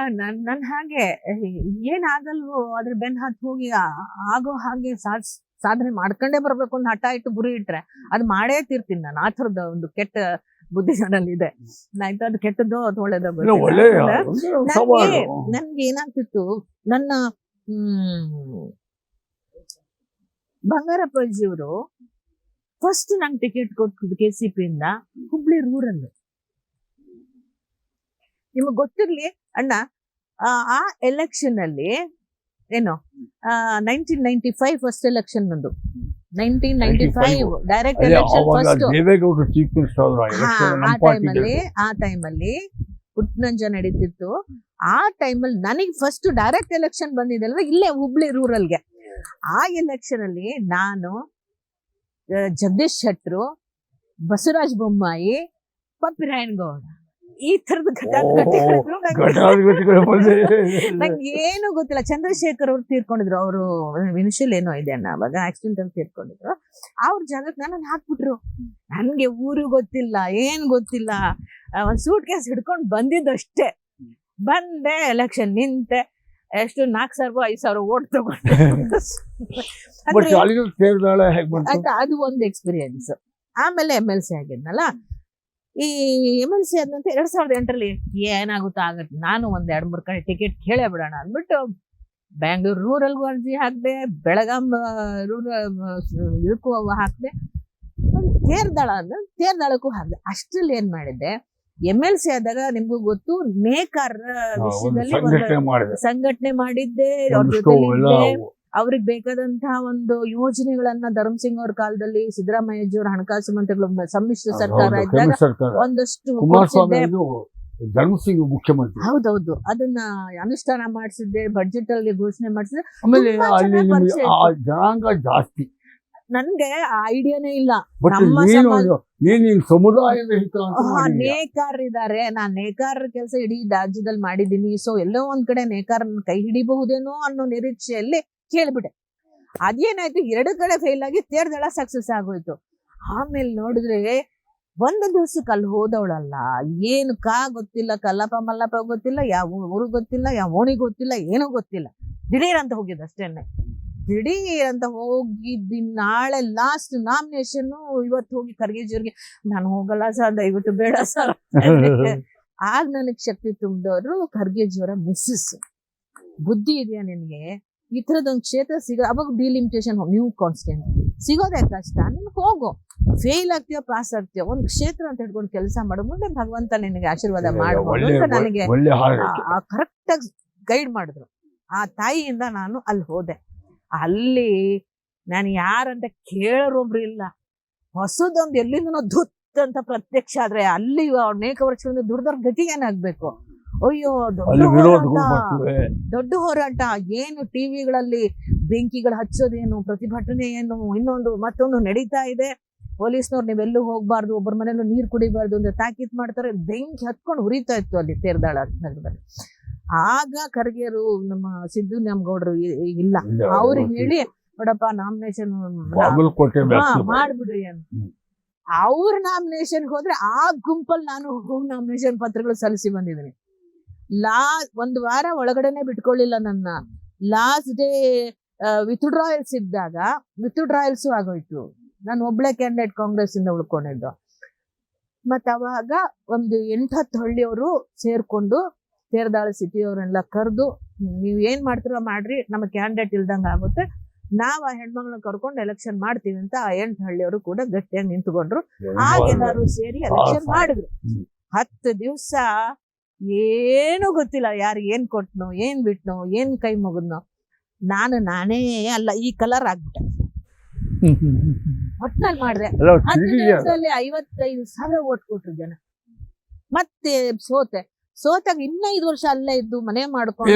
ನನ್ನ ಹಾಗೆ ಏನಾಗಲ್ವೋ ಅದ್ರ ಬೆನ್ ಹತ್ತು ಹೋಗಿ ಆಗೋ ಹಾಗೆ ಸಾಧನೆ ಮಾಡ್ಕೊಂಡೇ ಬರ್ಬೇಕು ಅಂತ ಹಠ ಇಟ್ಟು ಗುರಿ ಇಟ್ರೆ ಅದು ಮಾಡೇ ತೀರ್ತೀನಿ ನಾನು. ಆ ಥರದ ಒಂದು ಕೆಟ್ಟ ಬುದ್ಧಿ ನನ್ನಲ್ಲಿ ಇದೆ. ಆಯ್ತು, ಅದು ಕೆಟ್ಟದ್ದು ಅದು ಒಳ್ಳೇದ. ನನ್ಗೆ ಏನಾಗ್ತಿತ್ತು, ನನ್ನ ಬಂಗಾರಪ್ಪಾಜಿಯವರು ಫಸ್ಟ್ ನಂಗೆ ಟಿಕೆಟ್ ಕೊಟ್ಟಿದ್ದು KCP ಇಂದ ಹುಬ್ಳಿ ರೂರಲ್. ನಿಮಗ್ ಗೊತ್ತಿರ್ಲಿ ಅಣ್ಣ, ಆ ಎಲೆಕ್ಷನ್ ಅಲ್ಲಿ ಏನು 1995 ಫಸ್ಟ್ ಎಲೆಕ್ಷನ್ ನಂದು, 1995 ಡೈರೆಕ್ಟ್ ಎಲೆಕ್ಷನ್ ಫಸ್ಟ್. ಆ ಟೈಮಲ್ಲಿ ಪುಟ್ನಂಜ ನಡೀತಿತ್ತು. ಆ ಟೈಮಲ್ಲಿ ನನಗೆ ಫಸ್ಟ್ ಡೈರೆಕ್ಟ್ ಎಲೆಕ್ಷನ್ ಬಂದಿದ್ದಲ್ವ ಇಲ್ಲೇ ಹುಬ್ಳಿ ರೂರಲ್ಗೆ. ಆ ಎಲೆಕ್ಷನ್ ಅಲ್ಲಿ ನಾನು, ಜಗದೀಶ್ ಶೆಟ್ರು, ಬಸವರಾಜ ಬೊಮ್ಮಾಯಿ, ಪಪ್ಪಿರಾಯನಗೌಡ, ಈ ತರದ ನಂಗೆ ಏನು ಗೊತ್ತಿಲ್ಲ. ಚಂದ್ರಶೇಖರ್ ಅವ್ರು ತೀರ್ಕೊಂಡಿದ್ರು, ಅವರು ಇನಿಷಿಯಲ್ ಏನೋ ಇದೆ ಅಣ್ಣ, ಅವಾಗ ಆಕ್ಸಿಡೆಂಟ್ ಅಲ್ಲಿ ತೀರ್ಕೊಂಡಿದ್ರು. ಅವ್ರ ಜಾಗಕ್ಕೆ ನನ್ನನ್ನು ಹಾಕ್ಬಿಟ್ರು. ನನ್ಗೆ ಊರು ಗೊತ್ತಿಲ್ಲ, ಏನ್ ಗೊತ್ತಿಲ್ಲ, ಒಂದ್ ಸೂಟ್ ಕೇಸ್ ಹಿಡ್ಕೊಂಡು ಬಂದಿದ್ದಷ್ಟೇ. ಬಂದೆ, ಎಲೆಕ್ಷನ್ ನಿಂತೆ. ಎಷ್ಟು 4,000 5,000 ಓಟ್ ತಗೊಂಡು ಬಟ್ ಅಲ್ಲಿಗೆ ಸೇರಿದಾಳೆ ಹೇಗೆ ಬಂತು? ಅದು ಒಂದು ಎಕ್ಸ್ಪೀರಿಯನ್ಸ್. ಆಮೇಲೆ MLC ಆಗಿದ್ನಲ್ಲ, ಈ MLC ಆದಂತ 2008ರಲ್ಲಿ ಏನಾಗುತ್ತೋ ಆಗತ್ತೆ, ನಾನು ಒಂದ್ 2-3 ಕಡೆ ಟಿಕೆಟ್ ಕೇಳೇ ಬಿಡೋಣ ಅಂದ್ಬಿಟ್ಟು ಬ್ಯಾಂಗ್ಳೂರ್ ರೂರಲ್ಗೂ ಅರ್ಜಿ ಹಾಕಿದೆ, ಬೆಳಗಾಂ ಇದಕ್ಕೂ ಹಾಕಿದೆ, ತೇರ್ದಾಳಕ್ಕೂ ಹಾಕಿದೆ. ಅಷ್ಟ್ರಲ್ಲಿ ಏನ್ ಮಾಡಿದ್ದೆ, MLC ಆದಾಗ ನಿಮ್ಗೂ ಗೊತ್ತು, ನೇಕಾರ ವಿಷಯದಲ್ಲಿ ಸಂಘಟನೆ ಮಾಡಿದ್ದೆ, ಅವ್ರ ಜೊತೆ ಅವ್ರಿಗೆ ಬೇಕಾದಂತಹ ಒಂದು ಯೋಜನೆಗಳನ್ನ ಧರ್ಮಸಿಂಗ್ ಅವ್ರ ಕಾಲದಲ್ಲಿ, ಸಿದ್ದರಾಮಯ್ಯಜಿ ಅವರ ಹಣಕಾಸು ಮಂತ್ರಿಗಳು ಸಮ್ಮಿಶ್ರ ಸರ್ಕಾರ ಇದ್ದಾಗ ಒಂದಷ್ಟು ಧರ್ಮಸಿಂಗ್ ಮುಖ್ಯಮಂತ್ರಿ, ಹೌದೌದು, ಅದನ್ನ ಅನುಷ್ಠಾನ ಮಾಡಿಸಿದ್ದೆ, ಬಡ್ಜೆಟ್ ಅಲ್ಲಿ ಘೋಷಣೆ ಮಾಡಿಸಿದ್ದೆ. ಆಮೇಲೆ ಜನಾಂಗ ಜಾಸ್ತಿ, ನನ್ಗೆ ಆ ಐಡಿಯಾನೇ ಇಲ್ಲ. ಸಮುದಾಯದ ನೇಕಾರ ಇದಾರೆ, ನಾನ್ ನೇಕಾರ ಕೆಲಸ ಇಡೀ ರಾಜ್ಯದಲ್ಲಿ ಮಾಡಿದ್ದೀನಿ, ಸೊ ಎಲ್ಲೋ ಒಂದ್ ಕಡೆ ನೇಕಾರನ ಕೈ ಹಿಡಿಬಹುದೇನೋ ಅನ್ನೋ ನಿರೀಕ್ಷೆಯಲ್ಲಿ ಕೇಳ್ಬಿಟ್ಟೆ. ಅದೇನಾಯ್ತು, 2 ಕಡೆ ಫೇಲ್ ಆಗಿ ತೇರ್ದಳ ಸಕ್ಸಸ್ ಆಗೋಯ್ತು. ಆಮೇಲೆ ನೋಡಿದ್ರೆ ಒಂದು ದಿವ್ಸಕ್ಕೆ ಅಲ್ಲಿ ಹೋದವಳಲ್ಲ, ಏನು ಗೊತ್ತಿಲ್ಲ, ಕಲ್ಲಪ್ಪ ಮಲ್ಲಪ್ಪ ಗೊತ್ತಿಲ್ಲ, ಯಾವ ಊರು ಗೊತ್ತಿಲ್ಲ, ಯಾವ ಓಣಿ ಗೊತ್ತಿಲ್ಲ, ಏನೂ ಗೊತ್ತಿಲ್ಲ, ದಿಢೀರ್ ಅಂತ ಹೋಗಿದ್ದು ಅಷ್ಟೇನೆ. ದಿಢೀರ್ ಅಂತ ಹೋಗಿದ್ದಿ, ನಾಳೆ ಲಾಸ್ಟ್ ನಾಮಿನೇಷನ್, ಇವತ್ತು ಹೋಗಿ ಖರ್ಗೆಜಿಯವ್ರಿಗೆ ನಾನು ಹೋಗಲ್ಲ ಸರ್, ದಯವಿಟ್ಟು ಬೇಡ ಸರ್. ಆಗ ನನಗ್ ಶಕ್ತಿ ತುಂಬಿದವರು ಖರ್ಗೆಜಿಯವರ ಮಿಸ್ಸಸ್. ಬುದ್ಧಿ ಇದೆಯಾ ನಿನ್ಗೆ, ಈ ತರದೊಂದು ಕ್ಷೇತ್ರ ಅವಾಗ ಡಿಲಿಮಿಟೇಷನ್, ನ್ಯೂ ಕಾನ್ಸ್ಟೆಂಟ್ ಸಿಗೋದೇ ಕಷ್ಟ, ನಿನ್ಗೆ ಹೋಗು, ಫೇಲ್ ಆಗ್ತೀಯೋ ಪಾಸ್ ಆಗ್ತೀಯೋ, ಒಂದು ಕ್ಷೇತ್ರ ಅಂತ ಹಿಡ್ಕೊಂಡು ಕೆಲಸ ಮಾಡೋ, ಮುಂದೆ ಭಗವಂತ ನಿನಗೆ ಆಶೀರ್ವಾದ ಮಾಡ್ಬೋದು ಅಂತ ನನಗೆ ಕರೆಕ್ಟ್ ಆಗಿ ಗೈಡ್ ಮಾಡಿದ್ರು. ಆ ತಾಯಿಯಿಂದ ನಾನು ಅಲ್ಲಿ ಹೋದೆ. ಅಲ್ಲಿ ನಾನು ಯಾರಂತ ಕೇಳೋರೊಬ್ರು ಇಲ್ಲ, ಹೊಸದೊಂದು ಎಲ್ಲಿಂದನೋ ಧುತ್ ಅಂತ ಪ್ರತ್ಯಕ್ಷ ಆದ್ರೆ ಅಲ್ಲಿ ಅನೇಕ ವರ್ಷಗಳಿಂದ ದುಡ್ದವ್ರ ಗತಿ ಏನಾಗ್ಬೇಕು. ಅಯ್ಯೋ, ದೊಡ್ಡ ಹೋರಾಟ ಏನು, ಟಿವಿಗಳಲ್ಲಿ ಬೆಂಕಿಗಳು ಹಚ್ಚೋದೇನು, ಪ್ರತಿಭಟನೆ ಏನು, ಇನ್ನೊಂದು ಮತ್ತೊಂದು ನಡೀತಾ ಇದೆ. ಪೊಲೀಸ್ನವ್ರು ನೀವೆಲ್ಲೂ ಹೋಗ್ಬಾರ್ದು, ಒಬ್ಬರ ಮನೆಯಲ್ಲೂ ನೀರು ಕುಡಿಬಾರ್ದು ಅಂತ ತಾಕೀತ್ ಮಾಡ್ತಾರೆ. ಬೆಂಕಿ ಹತ್ಕೊಂಡು ಉರಿತಾ ಇತ್ತು ಅಲ್ಲಿ ತೇರ್ದಾಳ ನಗರದಲ್ಲಿ. ಆಗ ಖರ್ಗೆರು, ನಮ್ಮ ಸಿದ್ದು ನ್ಯಾಮಗೌಡರು ಇಲ್ಲ, ಅವ್ರಿಗೆ ಹೇಳಿ ನೋಡಪ್ಪ ನಾಮಿನೇಷನ್ ಮಾಡ್ಬಿಡ್ರಿ ಅಂತ. ಅವ್ರ ನಾಮಿನೇಷನ್ ಹೋದ್ರೆ ಆ ಗುಂಪಲ್ಲಿ ನಾನು ನಾಮಿನೇಷನ್ ಪತ್ರಗಳು ಸಲ್ಲಿಸಿ ಬಂದಿದ್ದೀನಿ. ಒಂದು ವಾರ ಒಳಗಡೆನೆ ಬಿಟ್ಕೊಳ್ಳಿಲ್ಲ ನನ್ನ. ಲಾಸ್ಟ್ ಡೇ ವಿತ್ಡ್ರಾಯಲ್ಸ್ ಇದ್ದಾಗ ವಿತ್ಡ್ರಾಯಲ್ಸು ಆಗೋಯ್ತು. ನಾನು ಒಬ್ಳೆ ಕ್ಯಾಂಡಿಡೇಟ್ ಕಾಂಗ್ರೆಸ್ ಇಂದ ಉಳ್ಕೊಂಡಿದ್ದು. ಮತ್ ಅವಾಗ ಒಂದು 8-10 ಹಳ್ಳಿಯವರು ಸೇರ್ಕೊಂಡು ತೇರ್ದಾಳ ಸಿಟಿಯವರೆಲ್ಲ ಕರೆದು, ನೀವ್ ಏನ್ ಮಾಡ್ತೀರೋ ಮಾಡ್ರಿ, ನಮ್ಮ ಕ್ಯಾಂಡಿಡೇಟ್ ಇಲ್ದಂಗ ಆಗುತ್ತೆ, ನಾವ್ ಆ ಹೆಣ್ಮಗಳನ್ನ ಕರ್ಕೊಂಡು ಎಲೆಕ್ಷನ್ ಮಾಡ್ತೀವಿ ಅಂತ ಆ 8 ಹಳ್ಳಿಯವರು ಕೂಡ ಗಟ್ಟಿಯಾಗಿ ನಿಂತ್ಕೊಂಡ್ರು. ಆಗೆಲ್ಲರೂ ಸೇರಿ ಎಲೆಕ್ಷನ್ ಮಾಡಿದ್ರು. 10 ದಿವಸ ಏನು ಗೊತ್ತಿಲ್ಲ, ಯಾರು ಏನ್ ಕೊಟ್ನೋ, ಏನ್ ಬಿಟ್ನೋ, ಏನ್ ಕೈ ಮುಗಿದ್ನೋ. ನಾನೇ ಅಲ್ಲ, ಈ ಕಲರ್ ಆಗ್ಬಿಟ್ಟೆ. ಒಟ್ನಲ್ಲಿ ಮಾಡಿದೆ. 10 ದಿವಸದಲ್ಲಿ 55,000 ಓಟ್ ಕೊಟ್ರು ಜನ. ಮತ್ತೆ ಸೋತಾಗ ಇನ್ನ 5 ವರ್ಷ ಅಲ್ಲೇ ಇದ್ದು ಮನೆ ಮಾಡ್ಕೊಂಡು,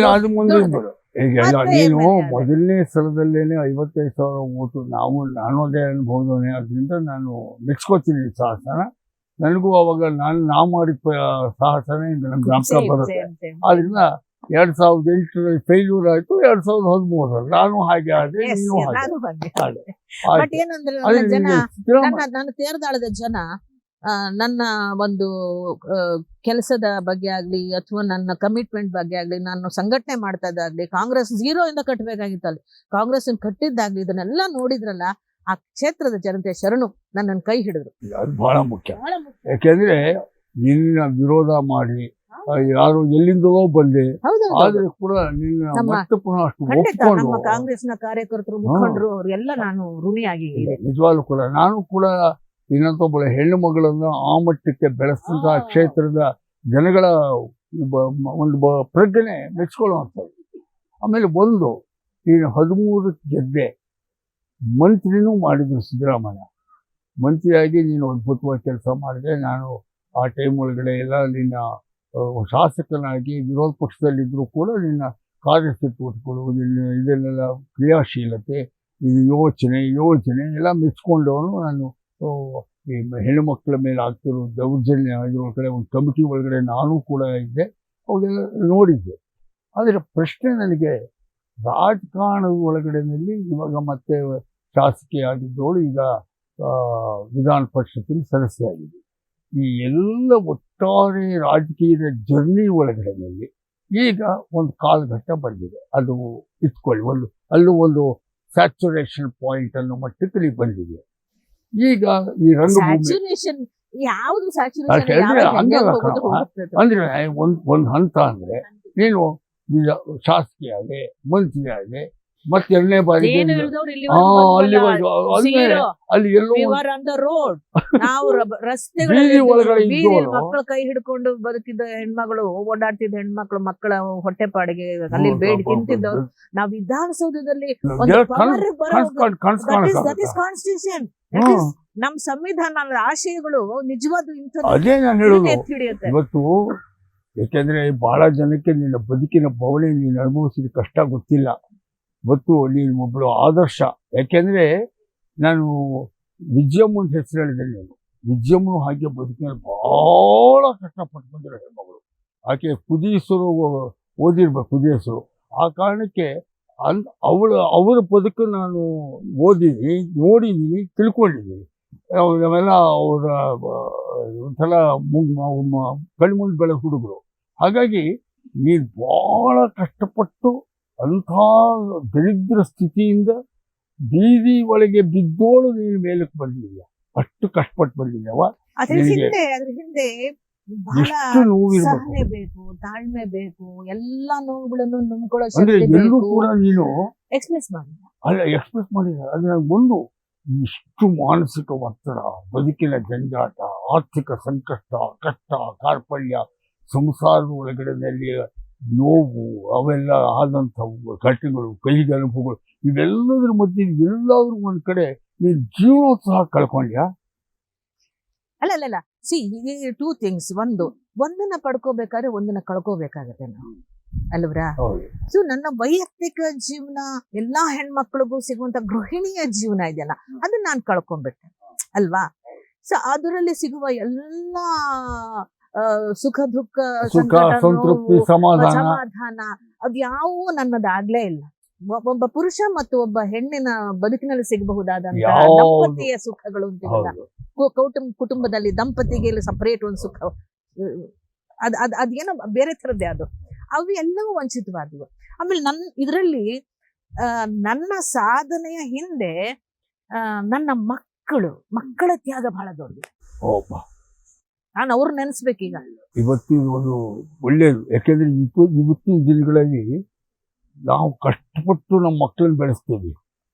ನೀನು ಮೊದಲನೇ ಸ್ಥಳದಲ್ಲೇನೆ 55,000 ಓಟು. ನಾನು ಅದೇ ಅನ್ಬಹುದೇ, ಅದರಿಂದ ನಾನು ಮೆಚ್ಕೋತೀನಿ ಸಾಹಸನ. ನನಗೂ ಅವಾಗ ನಾವು ಮಾಡಿದ ಸಾಹಸನೇ ನಮ್ಗೆ ಜ್ಞಾಪಕ ಬರುತ್ತೆ. ಆದ್ರಿಂದ 2008 ಫೇಲ್ಯೂರ್ ಆಯ್ತು, 2013 ನಾನು ಹಾಗೆ ಆದೆ, ನೀನು ಬಟ್ ಏನಂದ್ರೆ ನಾನು ತೇರ್ದಾಳದ ಜನ ನನ್ನ ಒಂದು ಕೆಲಸದ ಬಗ್ಗೆ ಆಗ್ಲಿ, ಅಥವಾ ನನ್ನ ಕಮಿಟ್ಮೆಂಟ್ ಬಗ್ಗೆ ಆಗ್ಲಿ, ನಾನು ಸಂಘಟನೆ ಮಾಡ್ತಾ ಇದ್ದಾಗ್ಲಿ, ಕಾಂಗ್ರೆಸ್ 0 ಇಂದ ಕಟ್ಟಬೇಕಾಗಿತ್ತಲ್ಲಿ, ಕಾಂಗ್ರೆಸ್ ಕಟ್ಟಿದ್ದಾಗ್ಲಿ, ಇದನ್ನೆಲ್ಲ ನೋಡಿದ್ರಲ್ಲ, ಆ ಕ್ಷೇತ್ರದ ಜನತೆ ಶರಣು ನನ್ನನ್ನು ಕೈ ಹಿಡಿದ್ರು. ಅದು ಬಹಳ ಮುಖ್ಯ. ಯಾಕೆಂದ್ರೆ ನಿನ್ನ ವಿರೋಧ ಮಾಡಿ ಯಾರು ಎಲ್ಲಿಂದಲೋ ಬಂದೆ, ಆದ್ರೆ ಕೂಡ ನಿನ್ನ ಮತ್ತೆ ಪುನಃ ಅಷ್ಟು ಒಪ್ಪಿಕೊಂಡು ನಮ್ಮ ಕಾಂಗ್ರೆಸ್ನ ಕಾರ್ಯಕರ್ತರು, ಮುಖಂಡರು, ಅವರೆಲ್ಲ ನಾನು ಋಣಿಯಾಗಿ ನಿಜವಾಗ್ಲೂ ಕೂಡ. ನಾನು ಕೂಡ ಇನ್ನೊಬ್ಬಳ ಹೆಣ್ಣು ಮಗಳನ್ನು ಆ ಮಟ್ಟಕ್ಕೆ ಬೆಳೆಸಿದಂತಹ ಕ್ಷೇತ್ರದ ಜನಗಳ ಒಂದು ಪ್ರಜ್ಞೆ ಮೆಚ್ಕೊಳ್ಳುವಂಥದ್ದು. ಆಮೇಲೆ ಈಗ 13 ಗೆದ್ದೆ, ಮಂತ್ರಿನೂ ಮಾಡಿದ್ರು ಸಿದ್ದರಾಮಯ್ಯ. ಮಂತ್ರಿಯಾಗಿ ನೀನು ಅದ್ಭುತವಾಗಿ ಕೆಲಸ ಮಾಡಿದೆ. ನಾನು ಆ ಟೈಮ್ ಒಳಗಡೆ ಎಲ್ಲ ನಿನ್ನ ಶಾಸಕನಾಗಿ ವಿರೋಧ ಪಕ್ಷದಲ್ಲಿದ್ದರೂ ಕೂಡ ನಿನ್ನ ಕಾರ್ಯಚಟುವಟಿಕೆಗಳು, ಇದನ್ನೆಲ್ಲ ಕ್ರಿಯಾಶೀಲತೆ, ಇದು ಯೋಚನೆ ಎಲ್ಲ ಮೆಚ್ಕೊಂಡವನು ನಾನು. ಈ ಹೆಣ್ಣು ಮಕ್ಕಳ ಮೇಲೆ ಆಗ್ತಿರೋ ದೌರ್ಜನ್ಯ, ಇದ್ರ ಕಡೆ ಒಂದು ಕಮಿಟಿ ಒಳಗಡೆ ನಾನು ಕೂಡ ಇದ್ದೆ, ಅವೆಲ್ಲ ನೋಡಿದ್ದೆ. ಆದರೆ ಪ್ರಶ್ನೆ ನನಗೆ, ರಾಜಕಾರಣದ ಒಳಗಡೆನಲ್ಲಿ ಇವಾಗ ಮತ್ತೆ ಶಾಸಕಿ ಆಗಿದ್ದವಳು, ಈಗ ವಿಧಾನ ಪರಿಷತ್ತಿನ ಸದಸ್ಯೆಯಾಗಿದೆ. ಈ ಎಲ್ಲ ಒಟ್ಟಾರೆ ರಾಜಕೀಯದ ಜರ್ನಿ ಒಳಗಡೆನಲ್ಲಿ ಈಗ ಒಂದು ಕಾಲಘಟ್ಟ ಬಂದಿದೆ, ಅದು ಇಟ್ಕೊಳ್ಳಿ, ಅಲ್ಲೂ ಒಂದು ಸ್ಯಾಚುರೇಷನ್ ಪಾಯಿಂಟ್ ಅನ್ನೋ ಮಟ್ಟಕ್ಕೆ ನೀವು ಬಂದಿದೆ. ಈಗ ಈ ರಂಗಭೂಮಿ ಸ್ಯಾಚುರೇಷನ್ ಯಾವುದು ಅಷ್ಟೇ ಅಂದ್ರೆ ಅಂದ್ರೆ ಒಂದು ಹಂತ ಅಂದ್ರೆ ನೀನು ಈಗ ಶಾಸಕಿ ಆಗಿ ಮಂತ್ರಿ ಆಗಿ ಮತ್ತೆ 2ನೇ ಬಾರಿಗೆ ಅಲ್ಲಿ ಎಲ್ಲೋ ರೋಡ್ ನಾವು ಬೀದಿ ಒಳಗಡೆ ಇದ್ದವರು ಮಕ್ಕಳ ಕೈ ಹಿಡ್ಕೊಂಡು ಬದುಕಿದ್ದ ಹೆಣ್ಮಗಳು, ಓಡಾಡ್ತಿದ್ದ ಹೆಣ್ಮಕ್ಳು, ಮಕ್ಕಳ ಹೊಟ್ಟೆಪಾಡಿಗೆ ಅಲ್ಲಿ ಬೇಡಿ ತಿಂತಿದ್ದವ್ರು ನಾವು ವಿಧಾನಸೌಧದಲ್ಲಿ ಕಾನ್ಸ್ಟಿಟ್ಯೂಷನ್ ನಮ್ ಸಂವಿಧಾನದ ಆಶಯಗಳು ನಿಜವಾದ ಅದೇ ನಾನು ಹೇಳೋದು ಇವತ್ತು. ಯಾಕೆಂದ್ರೆ ಬಹಳ ಜನಕ್ಕೆ ನಿನ್ನ ಬದುಕಿನ ಬವಣೆ ನೀನು ಅನುಭವಿಸಿದ ಕಷ್ಟ ಗೊತ್ತಿಲ್ಲ. ಇವತ್ತು ನೀನು ಒಬ್ಬಳು ಆದರ್ಶ. ಯಾಕೆಂದ್ರೆ ನಾನು ವಿಜಯಮ್ಮನ ಹೆಸರು ಹೇಳಿದೆ, ನಾನು ವಿಜಯಮ್ಮನು ಹಾಗೆ ಬದುಕಿನಲ್ಲಿ ಬಹಳ ಕಷ್ಟಪಟ್ಟು ಬಂದಿರೋ ಹೆಣ್ಮಗಳು. ಆಕೆ ಕುದಿಸರು ಓದಿರ್ಬೇಕು, ಕುದಿಸರು. ಆ ಕಾರಣಕ್ಕೆ ಅವರ ಬದುಕು ನಾನು ಓದಿದ್ದೀನಿ, ನೋಡಿದ್ದೀನಿ, ತಿಳ್ಕೊಂಡಿದ್ದೀನಿ. ನಾವೆಲ್ಲ ಅವರ ಒಂಥರ ಕಣ್ಮುಂದೆ ಬೆಳೆ ಹುಡುಗರು. ಹಾಗಾಗಿ ನೀನು ಬಹಳ ಕಷ್ಟಪಟ್ಟು ಅಂಥ ದರಿದ್ರ ಸ್ಥಿತಿಯಿಂದ ಬೀದಿ ಒಳಗೆ ಬಿದ್ದೋಳು ನೀನು ಮೇಲಕ್ಕೆ ಬಂದಿದ್ಯಾ, ಅಷ್ಟು ಕಷ್ಟಪಟ್ಟು ಬಂದಿದ್ಯಾವ. ಎಷ್ಟು ನೋವಿರ್ಬೇಕು, ಬೇಕು, ತಾಳ್ಮೆ ಬೇಕು, ಎಲ್ಲಾ ನೋವುಗಳನ್ನು ನಂಬ್ಕೊಳ್ಳೋ ಅಂದ್ರೆ ಎಲ್ಲೂ ಕೂಡ ನೀನು ಎಕ್ಸ್ಪ್ರೆಸ್ ಮಾಡಿದ. ಅದ್ರ ಒಂದು ಇಷ್ಟು ಮಾನಸಿಕ ಒತ್ತಡ, ಬದುಕಿನ ಜಂಜಾಟ, ಆರ್ಥಿಕ ಸಂಕಷ್ಟ, ಕಷ್ಟ, ಕಾರ್ಪಣ್ಯ, ಸಂಸಾರದ ಒಳಗಡೆನಲ್ಲಿ ನೋವು, ಅವೆಲ್ಲ ಆದಂಥವು ಘಟನೆಗಳು, ಕೈಗೆ ಅನುಭವಗಳು, ಇವೆಲ್ಲದ್ರ ಮಧ್ಯೆ ಎಲ್ಲಾದ್ರೂ ಒಂದ್ ಕಡೆ ನೀನು ಜೀವನೋತ್ಸಾಹ ಕಳ್ಕೊಂಡ್ಯಾ? ಅಲ್ಲ ಸಿ 2 ಥಿಂಗ್ಸ್. ಒಂದನ್ನ ಪಡ್ಕೋಬೇಕಾದ್ರೆ ಒಂದನ್ನ ಕಳ್ಕೋಬೇಕಾಗತ್ತೆ ನಾವು, ಅಲ್ವ್ರಾ? ಸೊ ನನ್ನ ವೈಯಕ್ತಿಕ ಜೀವನ, ಎಲ್ಲಾ ಹೆಣ್ಮಕ್ಳಿಗೂ ಸಿಗುವಂತ ಗೃಹಿಣಿಯ ಜೀವನ ಇದೆಯಲ್ಲ, ಅದನ್ನ ನಾನು ಕಳ್ಕೊಂಡ್ಬಿಟ್ಟೆ ಅಲ್ವಾ? ಸೊ ಅದರಲ್ಲಿ ಸಿಗುವ ಎಲ್ಲಾ ಸುಖ ದುಃಖ, ಸಂತೃಪ್ತಿ, ಸಮಾಧಾನ ಅದ್ಯಾವೂ ನನ್ನದಾಗ್ಲೇ ಇಲ್ಲ. ಒಬ್ಬ ಪುರುಷ ಮತ್ತು ಒಬ್ಬ ಹೆಣ್ಣಿನ ಬದುಕಿನಲ್ಲಿ ಸಿಗಬಹುದಾದಂತ ದಂಪತಿಯ ಸುಖಗಳು ಅಂತಿಲ್ಲ, ಕುಟುಂಬದಲ್ಲಿ ದಂಪತಿಗೆ ಸಪರೇಟ್ ಒಂದು ಸುಖ, ಅದೇನೋ ಬೇರೆ ತರದ್ದೇ ಅದು. ಅವು ಎಲ್ಲವೂ ವಂಚಿತವಾದವು. ಆಮೇಲೆ ಇದರಲ್ಲಿ ನನ್ನ ಸಾಧನೆಯ ಹಿಂದೆ ನನ್ನ ಮಕ್ಕಳ ತ್ಯಾಗ ಬಹಳ ದೊಡ್ಡದು. ನಾನು ಅವ್ರು ನೆನೆಸ್ಬೇಕೀಗ. ಇವತ್ತು ಒಂದು ಒಳ್ಳೇದು. ಯಾಕೆಂದ್ರೆ ಇವತ್ತಿನ ದಿನಗಳಲ್ಲಿ ನಾವು ಕಷ್ಟಪಟ್ಟು ನಮ್ಮ ಮಕ್ಕಳನ್ನ ಬೆಳೆಸ್ತೀವಿ.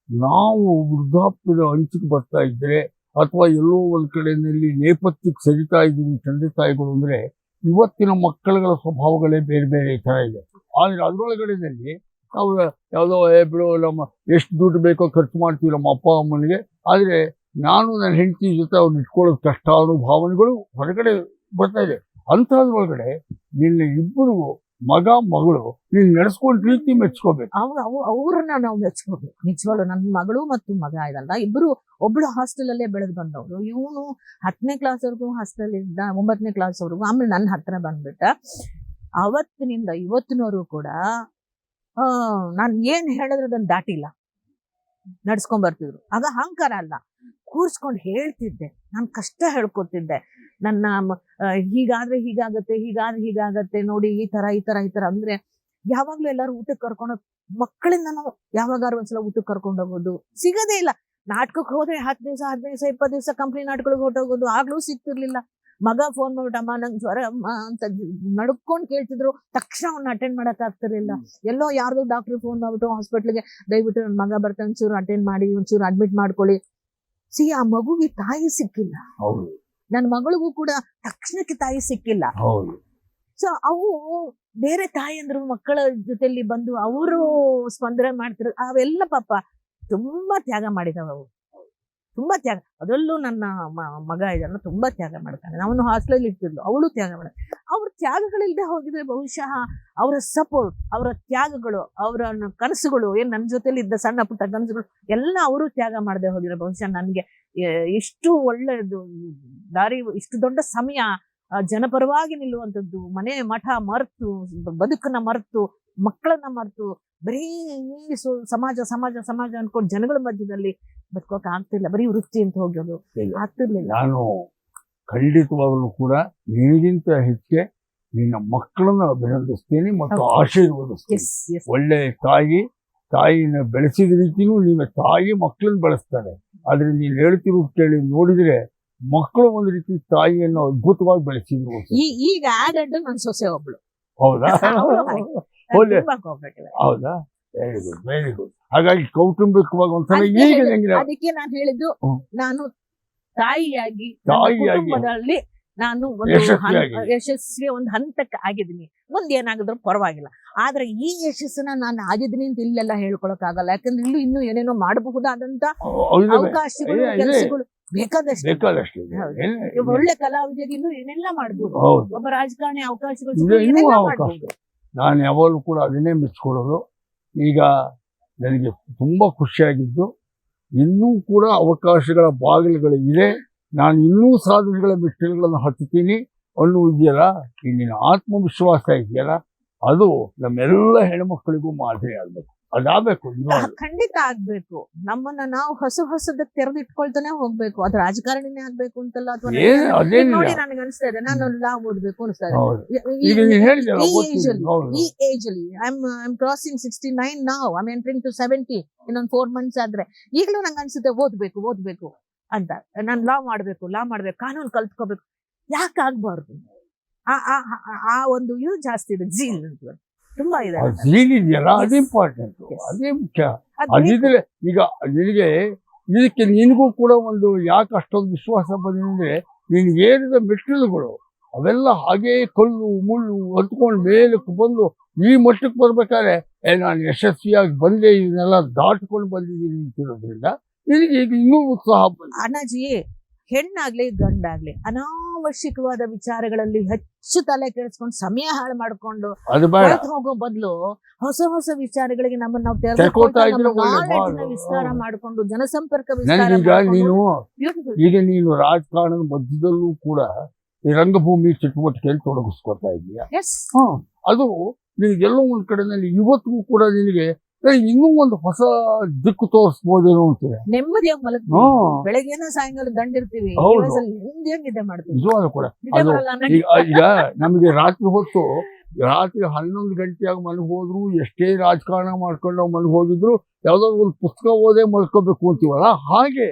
ನಾವು ವೃದ್ಧಾಪ್ಯದ ಅಂಚಿಗೆ ಬರ್ತಾ ಇದ್ರೆ ಅಥವಾ ಎಲ್ಲೋ ಒಂದ್ ಕಡೆಯಲ್ಲಿ ನೇಪಥ್ಯಕ್ಕೆ ಸರಿತಾ ಇದ್ದೀವಿ ತಂದೆ ತಾಯಿಗಳು ಅಂದ್ರೆ, ಇವತ್ತಿನ ಮಕ್ಕಳುಗಳ ಸ್ವಭಾವಗಳೇ ಬೇರೆ ಬೇರೆ ತರ ಇದೆ. ಆದ್ರೆ ಅದ್ರೊಳಗಡೆನಲ್ಲಿ ನಾವು ಯಾವುದೋ ಬಿಡು ನಮ್ಮ ಎಷ್ಟು ದುಡ್ಡು ಬೇಕೋ ಖರ್ಚು ಮಾಡ್ತೀವಿ ನಮ್ಮ ಅಪ್ಪ ಅಮ್ಮನಿಗೆ, ಆದ್ರೆ ನಾನು ನನ್ನ ಹೆಂಡತಿ ಜೊತೆ ಅವ್ರು ಇಟ್ಕೊಳ್ಳೋದು ಕಷ್ಟ ಅನ್ನೋ ಭಾವನೆಗಳು ಹೊರಗಡೆ ಬರ್ತಾ ಇದೆ. ಅಂಥದ್ರೊಳಗಡೆ ನಿನ್ನ ಇಬ್ಬರು ಮಗ ಮಗಳು ನೀನು ನಡೆಸ್ಕೊಂಡು ರೀತಿ ಮೆಚ್ಕೋಬೇಕು. ಅವ್ರನ್ನ ನಾವು ಮೆಚ್ಕೋಬೇಕು ನಿಜವಾಗ್ಲು. ನನ್ನ ಮಗಳು ಮತ್ತು ಮಗ ಇದಲ್ಲ, ಇಬ್ರು ಒಬ್ಳು ಹಾಸ್ಟೆಲ್ ಅಲ್ಲೇ ಬೆಳೆದು ಬಂದವರು. ಇವನು 10ನೇ ಕ್ಲಾಸ್ವರೆಗೂ ಹಾಸ್ಟೆಲ್ ಇದ್ದ, 9ನೇ ಕ್ಲಾಸ್ವರೆಗೂ. ಆಮೇಲೆ ನನ್ನ ಹತ್ರ ಬಂದ್ಬಿಟ್ಟ. ಅವತ್ತಿನಿಂದ ಇವತ್ತಿನವರು ಕೂಡ ನಾನು ಏನ್ ಹೇಳಿದ್ರೆ ಅದನ್ನ ದಾಟಿಲ್ಲ, ನಡ್ಸ್ಕೊಂಡ್ ಬರ್ತಿದ್ರು. ಆಗ ಅಹಂಕಾರ ಅಲ್ಲ, ಕೂರ್ಸ್ಕೊಂಡು ಹೇಳ್ತಿದ್ದೆ, ನಾನು ಕಷ್ಟ ಹೇಳ್ಕೊತಿದ್ದೆ. ನನ್ನ ಹೀಗಾದ್ರೆ ಹೀಗಾಗತ್ತೆ ನೋಡಿ, ಈ ತರ ಅಂದ್ರೆ ಯಾವಾಗ್ಲೂ ಎಲ್ಲಾರು ಊಟಕ್ಕೆ ಕರ್ಕೊಂಡು, ಮಕ್ಕಳಿಂದ ನಾವು ಯಾವಾಗಾರು ಒಂದ್ಸಲ ಊಟಕ್ಕೆ ಕರ್ಕೊಂಡು ಹೋಗೋದು ಸಿಗದೇ ಇಲ್ಲ. ನಾಟಕಕ್ಕೆ ಹೋದ್ರೆ 10 ದಿವಸ 15 ದಿವಸ 20 ದಿವಸ ಕಂಪ್ನಿ ನಾಟಕಗಳಿಗೆ ಹೊಟ್ಟೋಗೋದು, ಆಗ್ಲೂ ಸಿಗ್ತಿರ್ಲಿಲ್ಲ. ಮಗ ಫೋನ್ ಮಾಡ್ಬಿಟ್ಟು ಅಮ್ಮ ನಂಗೆ ಜ್ವರ ಅಮ್ಮ ಅಂತ ನಡ್ಕೊಂಡು ಕೇಳ್ತಿದ್ರು. ತಕ್ಷಣ ಅವ್ನ ಅಟೆಂಡ್ ಮಾಡಕ್ ಆಗ್ತಿರ್ಲಿಲ್ಲ. ಎಲ್ಲೋ ಯಾರ್ದೋ ಡಾಕ್ಟರ್ ಫೋನ್ ಮಾಡ್ಬಿಟ್ಟು ಹಾಸ್ಪಿಟ್ಲಿಗೆ ದಯವಿಟ್ಟು ನನ್ನ ಮಗ ಬರ್ತಾನೆ, ಒಂಚೂರು ಅಟೆಂಡ್ ಮಾಡಿ, ಒಂಚೂರು ಅಡ್ಮಿಟ್ ಮಾಡ್ಕೊಳ್ಳಿ. ಆ ಮಗುಗೆ ತಾಯಿ ಸಿಕ್ಕಿಲ್ಲ, ನನ್ನ ಮಗಳಿಗೂ ಕೂಡ ತಕ್ಷಣಕ್ಕೆ ತಾಯಿ ಸಿಕ್ಕಿಲ್ಲ. ಸೊ ಅವು ಬೇರೆ ತಾಯಿಯಂದ್ರು ಮಕ್ಕಳ ಜೊತೆಲಿ ಬಂದು ಅವರು ಸ್ಪಂದನೆ ಮಾಡ್ತಿರೋದು, ಅವೆಲ್ಲ ಪಾಪ ತುಂಬಾ ತ್ಯಾಗ ಮಾಡಿದವ. ಅವು ತುಂಬಾ ತ್ಯಾಗ. ಅದರಲ್ಲೂ ನನ್ನ ಮಗ ಇದೆಲ್ಲ ತುಂಬಾ ತ್ಯಾಗ ಮಾಡ್ತಾನೆ. ಅವನು ಹಾಸ್ಟೆಲ್ ಇರ್ತಿದ್ಲು, ಅವಳು ತ್ಯಾಗ ಮಾಡ. ಅವ್ರ ತ್ಯಾಗಗಳಿಲ್ಲದೆ ಹೋಗಿದ್ರೆ ಬಹುಶಃ ಅವರ ಸಪೋರ್ಟ್, ಅವರ ತ್ಯಾಗಗಳು, ಅವರ ಕನಸುಗಳು, ನನ್ನ ಜೊತೆಲಿ ಇದ್ದ ಸಣ್ಣ ಪುಟ್ಟ ಕನಸುಗಳು ಎಲ್ಲ ಅವರು ತ್ಯಾಗ ಮಾಡದೆ ಹೋಗಿದ್ರೆ ಬಹುಶಃ ನನಗೆ ಇಷ್ಟು ಒಳ್ಳೆಯದು ದಾರಿ, ಇಷ್ಟು ದೊಡ್ಡ ಸಮಯ ಜನಪರವಾಗಿ ನಿಲ್ಲುವಂಥದ್ದು, ಮನೆ ಮಠ ಮರೆತು, ಬದುಕನ್ನ ಮರೆತು, ಮಕ್ಕಳನ್ನ ಮರೆತು, ಬರೀ ಸಮಾಜ ಸಮಾಜ ಸಮಾಜ ಅನ್ಕೊಂಡು ಜನಗಳ ಮಧ್ಯದಲ್ಲಿ ಬದುಕೋಕೆ ಆಗ್ತಿಲ್ಲ. ಬರೀ ವೃತ್ತಿ ಅಂತ ಹೋಗೋದು ಆಗ್ತಿರ್ಲಿಲ್ಲ. ನಾನು ಖಂಡಿತವಾಗಲೂ ಕೂಡ ನಿನಗಿಂತ ಹೆಚ್ಚೆ ನಿನ್ನ ಮಕ್ಕಳನ್ನ ಅಭಿನಂದಿಸ್ತೀನಿ ಮತ್ತು ಆಶೀರ್ವದಿಸ್ತೀನಿ. ಎಸ್ ಎಸ್ ಒಳ್ಳೆ ತಾಯಿನ ಬೆಳೆಸಿದ ರೀತಿನೂ ನೀನು ತಾಯಿ ಮಕ್ಕಳನ್ನ ಬೆಳೆಸ್ತಾನೆ. ಆದ್ರೆ ನೀನು ಹೇಳ್ತಿರೋದು ಕೇಳಿ ನೋಡಿದ್ರೆ ಮಕ್ಕಳು ಒಂದು ರೀತಿ ತಾಯಿಯನ್ನು ಅದ್ಭುತವಾಗಿ ಬೆಳೆಸಿದ್ರು. ಈಗ ಆಡ್ ನನ್ನ ಸೊಸೆ ಒಬ್ಳು. ಹೌದಾ? ಒಳ್ಳೆ ತುಂಬಾ cooperative. ಹೌದಾ? Very good very good. ಹಾಗಾಗಿ ಕೌಟುಂಬಿಕವಾಗಿ ಒಂದ್ಸಲ ಈಗ ಹೆಂಗಿದೆ ಅದಕ್ಕೆ ನಾನು ಹೇಳಿದ್ದು, ನಾನು ತಾಯಿಯಾಗಿ ತಾಯಿಯಾಗಿ ಕುಟುಂಬದಲ್ಲಿ ನಾನು ಒಂದು ಯಶಸ್ವಿ ಒಂದು ಹಂತಕ್ಕೆ ಆಗಿದ್ದೀನಿ. ಮುಂದೆ ಏನಾಗಿದ್ರು ಪರವಾಗಿಲ್ಲ. ಆದ್ರೆ ಈ ಯಶಸ್ಸನ್ನ ನಾನು ಆಗಿದ್ದೀನಿ ಅಂತ ಇಲ್ಲೆಲ್ಲ ಹೇಳ್ಕೊಳಕ್ ಆಗಲ್ಲ. ಯಾಕಂದ್ರೆ ಇನ್ನೂ ಏನೇನೋ ಮಾಡಬಹುದಾದಂತ ಅವಕಾಶಗಳು, ಕೆಲಸಗಳು ಬೇಕಾದಷ್ಟು. ಒಳ್ಳೆ ಕಲಾವಿದರಿಗೆ ಇನ್ನೂ ಏನೆಲ್ಲ ಮಾಡ್ಬೋದು. ಒಬ್ಬ ರಾಜಕಾರಣಿ ಅವಕಾಶಗಳು. ನಾನು ಯಾವಾಗಲೂ ಕೂಡ ಅದನ್ನೇ ಮೆಚ್ಕೊಳ್ಳೋದು. ಈಗ ನನಗೆ ತುಂಬಾ ಖುಷಿಯಾಗಿದ್ದು, ಇನ್ನೂ ಕೂಡ ಅವಕಾಶಗಳ ಬಾಗಿಲುಗಳು ಇದೆ. ನಾನು ಇನ್ನೂ ಸಾಧನೆಗಳ ಮೆಟ್ಟಿಲುಗಳನ್ನು ಹತ್ತುತ್ತೀನಿ ಅನ್ನುವುದಿದೆಯಲ್ಲ, ಈ ನಿನ್ನ ಆತ್ಮವಿಶ್ವಾಸ ಇದೆಯಲ್ಲ, ಅದು ನಮ್ಮೆಲ್ಲ ಹೆಣ್ಮಕ್ಳಿಗೂ ಮಾದರಿ ಆಗ್ಬೇಕು. ಅದಾಗಬೇಕು, ಖಂಡಿತ ಆಗ್ಬೇಕು. ನಮ್ಮನ್ನ ನಾವು ಹೊಸದಕ್ಕೆ ತೆರೆದಿಟ್ಕೊಳ್ತಾನೆ ಹೋಗ್ಬೇಕು. ಅದು ರಾಜಕಾರಣಿನೇ ಆಗ್ಬೇಕು ಅಂತಲ್ಲ. ಅಥವಾ ನೋಡಿ ನನಗೆ ಅನಿಸ್ತಾ ಇದೆ, ನಾನು ಲಾ ಓದ್ಬೇಕು ಅನಿಸ್ತಾ ಇದೆ. ಈ ಏಜ್ ಅಲ್ಲಿ I am crossing 69 now. I am entering to 70 ಇನ್ನೊಂದು 4 months ಆದ್ರೆ ಈಗಲೂ ನಂಗೆ ಅನ್ಸುತ್ತೆ ಓದ್ಬೇಕು ಅಂತ. ನಾನು ಲಾ ಮಾಡ್ಬೇಕು, ಕಾನೂನು ಕಲ್ತ್ಕೋಬೇಕು. ಯಾಕೆ ಆಗ್ಬಾರ್ದು? ಆ ಒಂದು ಇದು ಜಾಸ್ತಿ ಇದೆ, ಜೀಲ್ ಅಂತ ತುಂಬಾ ಇದೆ. ಇದೆಯಲ್ಲ, ಅದು ಇಂಪಾರ್ಟೆಂಟ್, ಅದೇ ಮುಖ್ಯ. ಅದಿದ್ರೆ ಈಗ ನಿನಗೆ ಇದಕ್ಕೆ ನಿನಗೂ ಕೂಡ ಒಂದು ಯಾಕೆ ಅಷ್ಟೊಂದು ವಿಶ್ವಾಸ ಬಂದಿದೆ, ನೀನು ಏರಿದ ಮೆಟ್ಟಿಲುಗಳು ಅವೆಲ್ಲ ಹಾಗೇ ಕಲ್ಲು ಮುಳ್ಳು ಹೊತ್ಕೊಂಡು ಮೇಲಕ್ಕೆ ಬಂದು ಈ ಮಟ್ಟಕ್ಕೆ ಬರ್ಬೇಕಾದ್ರೆ ನಾನು ಯಶಸ್ವಿಯಾಗಿ ಬಂದೆ, ಇದನ್ನೆಲ್ಲ ದಾಟ್ಕೊಂಡು ಬಂದಿದ್ದೀನಿ ಅಂತಿರೋದ್ರಿಂದ ನಿನಗೆ ಈಗ ಇನ್ನೂ ಉತ್ಸಾಹ. ಅಣ್ಣಾಜಿ, ಹೆಣ್ಣಾಗ್ಲಿ ಗಂಡಾಗ್ಲಿ ಅನಾವಶ್ಯಕವಾದ ವಿಚಾರಗಳಲ್ಲಿ ಹೆಚ್ಚು ತಲೆ ಕೆಡಿಸ್ಕೊಂಡು ಸಮಯ ಹಾಳು ಮಾಡ್ಕೊಂಡು ಹೋಗೋ ಬದಲು ಹೊಸ ವಿಚಾರಗಳಿಗೆ ನಮ್ಮನ್ನ ನಾವು ವಿಸ್ತಾರ ಮಾಡ್ಕೊಂಡು ಜನಸಂಪರ್ಕ ಈಗ ನೀನು ರಾಜಕಾರಣದ ಮಧ್ಯದಲ್ಲೂ ಕೂಡ ಈ ರಂಗಭೂಮಿ ಚಟುವಟಿಕೆಯಲ್ಲಿ ತೊಡಗಿಸ್ಕೊತಾ ಇದೀಯ. ಅದು ನಿನಗೆಲ್ಲೋ ಒಂದ್ ಕಡೆನಲ್ಲಿ ಇವತ್ತಿಗೂ ಕೂಡ ನಿನಗೆ ಇನ್ನೂ ಒಂದು ಹೊಸ ದಿಕ್ಕು ತೋರಿಸಬಹುದೇನೋ ಅಂತೀವಿ. ನೆಮ್ಮದಿಯಾಗಿ ಮಲಗ್ತೀವಿ, ಬೆಳಗ್ಗೆನ ಸಾಯಂಕಾಲ ದಂಡಿರ್ತೀವಿ, ನಿಜವಾಗ್ಲೂ ಕೂಡ. ಅದು ಈಗ ನಮಗೆ ರಾತ್ರಿ 11 ಗಂಟೆಯಾಗಿ ಮಲಗೋದ್ರು, ಎಷ್ಟೇ ರಾಜಕಾರಣ ಮಾಡ್ಕೊಂಡು ಮಲಗೋಗಿದ್ರು, ಯಾವ್ದಾದ್ರು ಒಂದು ಪುಸ್ತಕ ಓದೇ ಮಲ್ಕೋಬೇಕು ಅಂತೀವಲ್ಲ, ಹಾಗೆ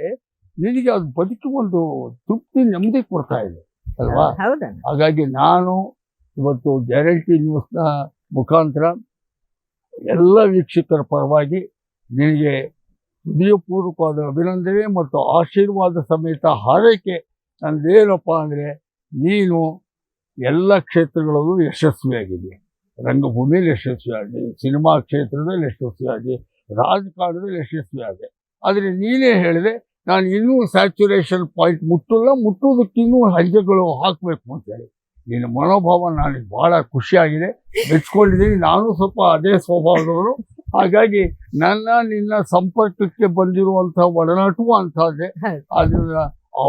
ನಿನಗೆ ಅದು ಬದುಕಿ ಒಂದು ತೃಪ್ತಿ, ನೆಮ್ಮದಿ ಕೊಡ್ತಾ ಇದೆ ಅಲ್ವಾ? ಹಾಗಾಗಿ ನಾನು ಇವತ್ತು ಗ್ಯಾರಂಟಿ ನ್ಯೂಸ್ನ ಮುಖಾಂತರ ಎಲ್ಲ ವೀಕ್ಷಕರ ಪರವಾಗಿ ನಿನಗೆ ಹೃದಯಪೂರ್ವಕವಾದ ಅಭಿನಂದನೆ ಮತ್ತು ಆಶೀರ್ವಾದ ಸಮೇತ ಹಾರೈಕೆ. ನಂದೇನಪ್ಪ ಅಂದರೆ, ನೀನು ಎಲ್ಲ ಕ್ಷೇತ್ರಗಳಲ್ಲೂ ಯಶಸ್ವಿಯಾಗಿದೆ. ರಂಗಭೂಮಿಯಲ್ಲಿ ಯಶಸ್ವಿಯಾಗಿ, ಸಿನಿಮಾ ಕ್ಷೇತ್ರದಲ್ಲಿ ಯಶಸ್ವಿಯಾಗಿ, ರಾಜಕಾರಣದಲ್ಲಿ ಯಶಸ್ವಿಯಾಗಿದೆ. ಆದರೆ ನೀನೇ ಹೇಳಿದೆ, ನಾನು ಇನ್ನೂ ಸ್ಯಾಚುರೇಷನ್ ಪಾಯಿಂಟ್ ಮುಟ್ಟುವುದಕ್ಕಿನ್ನೂ ಹೆಜ್ಜೆಗಳು ಹಾಕಬೇಕು ಅಂತೇಳಿ. ನಿನ್ನ ಮನೋಭಾವ ನನಗೆ ಬಹಳ ಖುಷಿಯಾಗಿದೆ, ಮೆಚ್ಕೊಂಡಿದ್ದೀನಿ. ನಾನು ಸ್ವಲ್ಪ ಅದೇ ಸ್ವಭಾವದವರು. ಹಾಗಾಗಿ ನಿನ್ನ ಸಂಪರ್ಕಕ್ಕೆ ಬಂದಿರುವಂಥ ಒಡನಾಟವೂ ಅಂತಹದ್ದೇ. ಅದರಿಂದ ಆ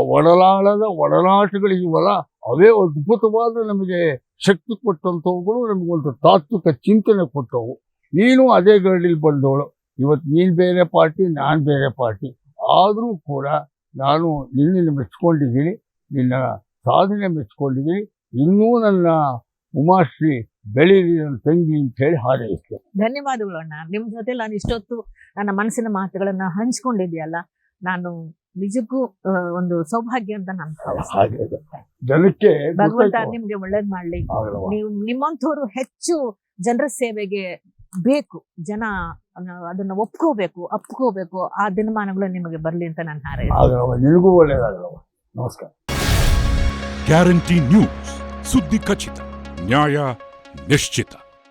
ಒಡನಾಟಗಳಿವಲ್ಲ, ಅವೇ ಅದ್ಭುತವಾದ ನಮಗೆ ಶಕ್ತಿ ಕೊಟ್ಟಂಥವುಗಳು, ನಮಗೊಂದು ತಾತ್ವಿಕ ಚಿಂತನೆ ಕೊಟ್ಟವು. ನೀನು ಅದೇ ಗರಡಿಲಿ ಬಂದವಳು. ಇವತ್ತು ನೀನು ಬೇರೆ ಪಾರ್ಟಿ, ನಾನು ಬೇರೆ ಪಾರ್ಟಿ. ಆದರೂ ಕೂಡ ನಾನು ನಿನ್ನನ್ನು ಮೆಚ್ಕೊಂಡಿದ್ದೀನಿ, ನಿನ್ನ ಸಾಧನೆ ಮೆಚ್ಕೊಂಡಿದ್ದೀನಿ. ಇನ್ನೂ ನನ್ನ ಉಮಾಶ್ರೀ ಬೆಳೀಲಿ, ನನ್ನ ತಂಗಿ ಅಂತ ಹೇಳಿ ಹಾರೈಸ್ತೇನೆ. ಧನ್ಯವಾದಗಳು ಅಣ್ಣ. ನಿಮ್ಮ ಜೊತೆ ನಾನು ಇಷ್ಟೊತ್ತು ನನ್ನ ಮನಸ್ಸಿನ ಮಾತುಗಳನ್ನ ಹಂಚ್ಕೊಂಡಿದ್ಯಲ್ಲ, ನಾನು ನಿಜಕ್ಕೂ ಒಂದು ಸೌಭಾಗ್ಯ ಅಂತ ನಾನು ಜನಕ್ಕೆ ಭಗವಂತ ನಿಮ್ಗೆ ಒಳ್ಳೇದ್ ಮಾಡ್ಲಿ. ನೀವು ನಿಮ್ಮಂಥವ್ರು ಹೆಚ್ಚು ಜನರ ಸೇವೆಗೆ ಬೇಕು. ಜನ ಅದನ್ನ ಅಪ್ಕೋಬೇಕು. ಆ ದಿನಮಾನಗಳು ನಿಮಗೆ ಬರ್ಲಿ ಅಂತ ನಾನು ಹಾರೈಸ್ತೇನೆ. ನಿನಗೂ ಒಳ್ಳೇದಾಗಲ್ಲ. ನಮಸ್ಕಾರ. ಗ್ಯಾರಂಟಿ ನ್ಯೂಸ್, ಸುದ್ದಿ ಖಚಿತ, ನ್ಯಾಯ ನಿಶ್ಚಿತ.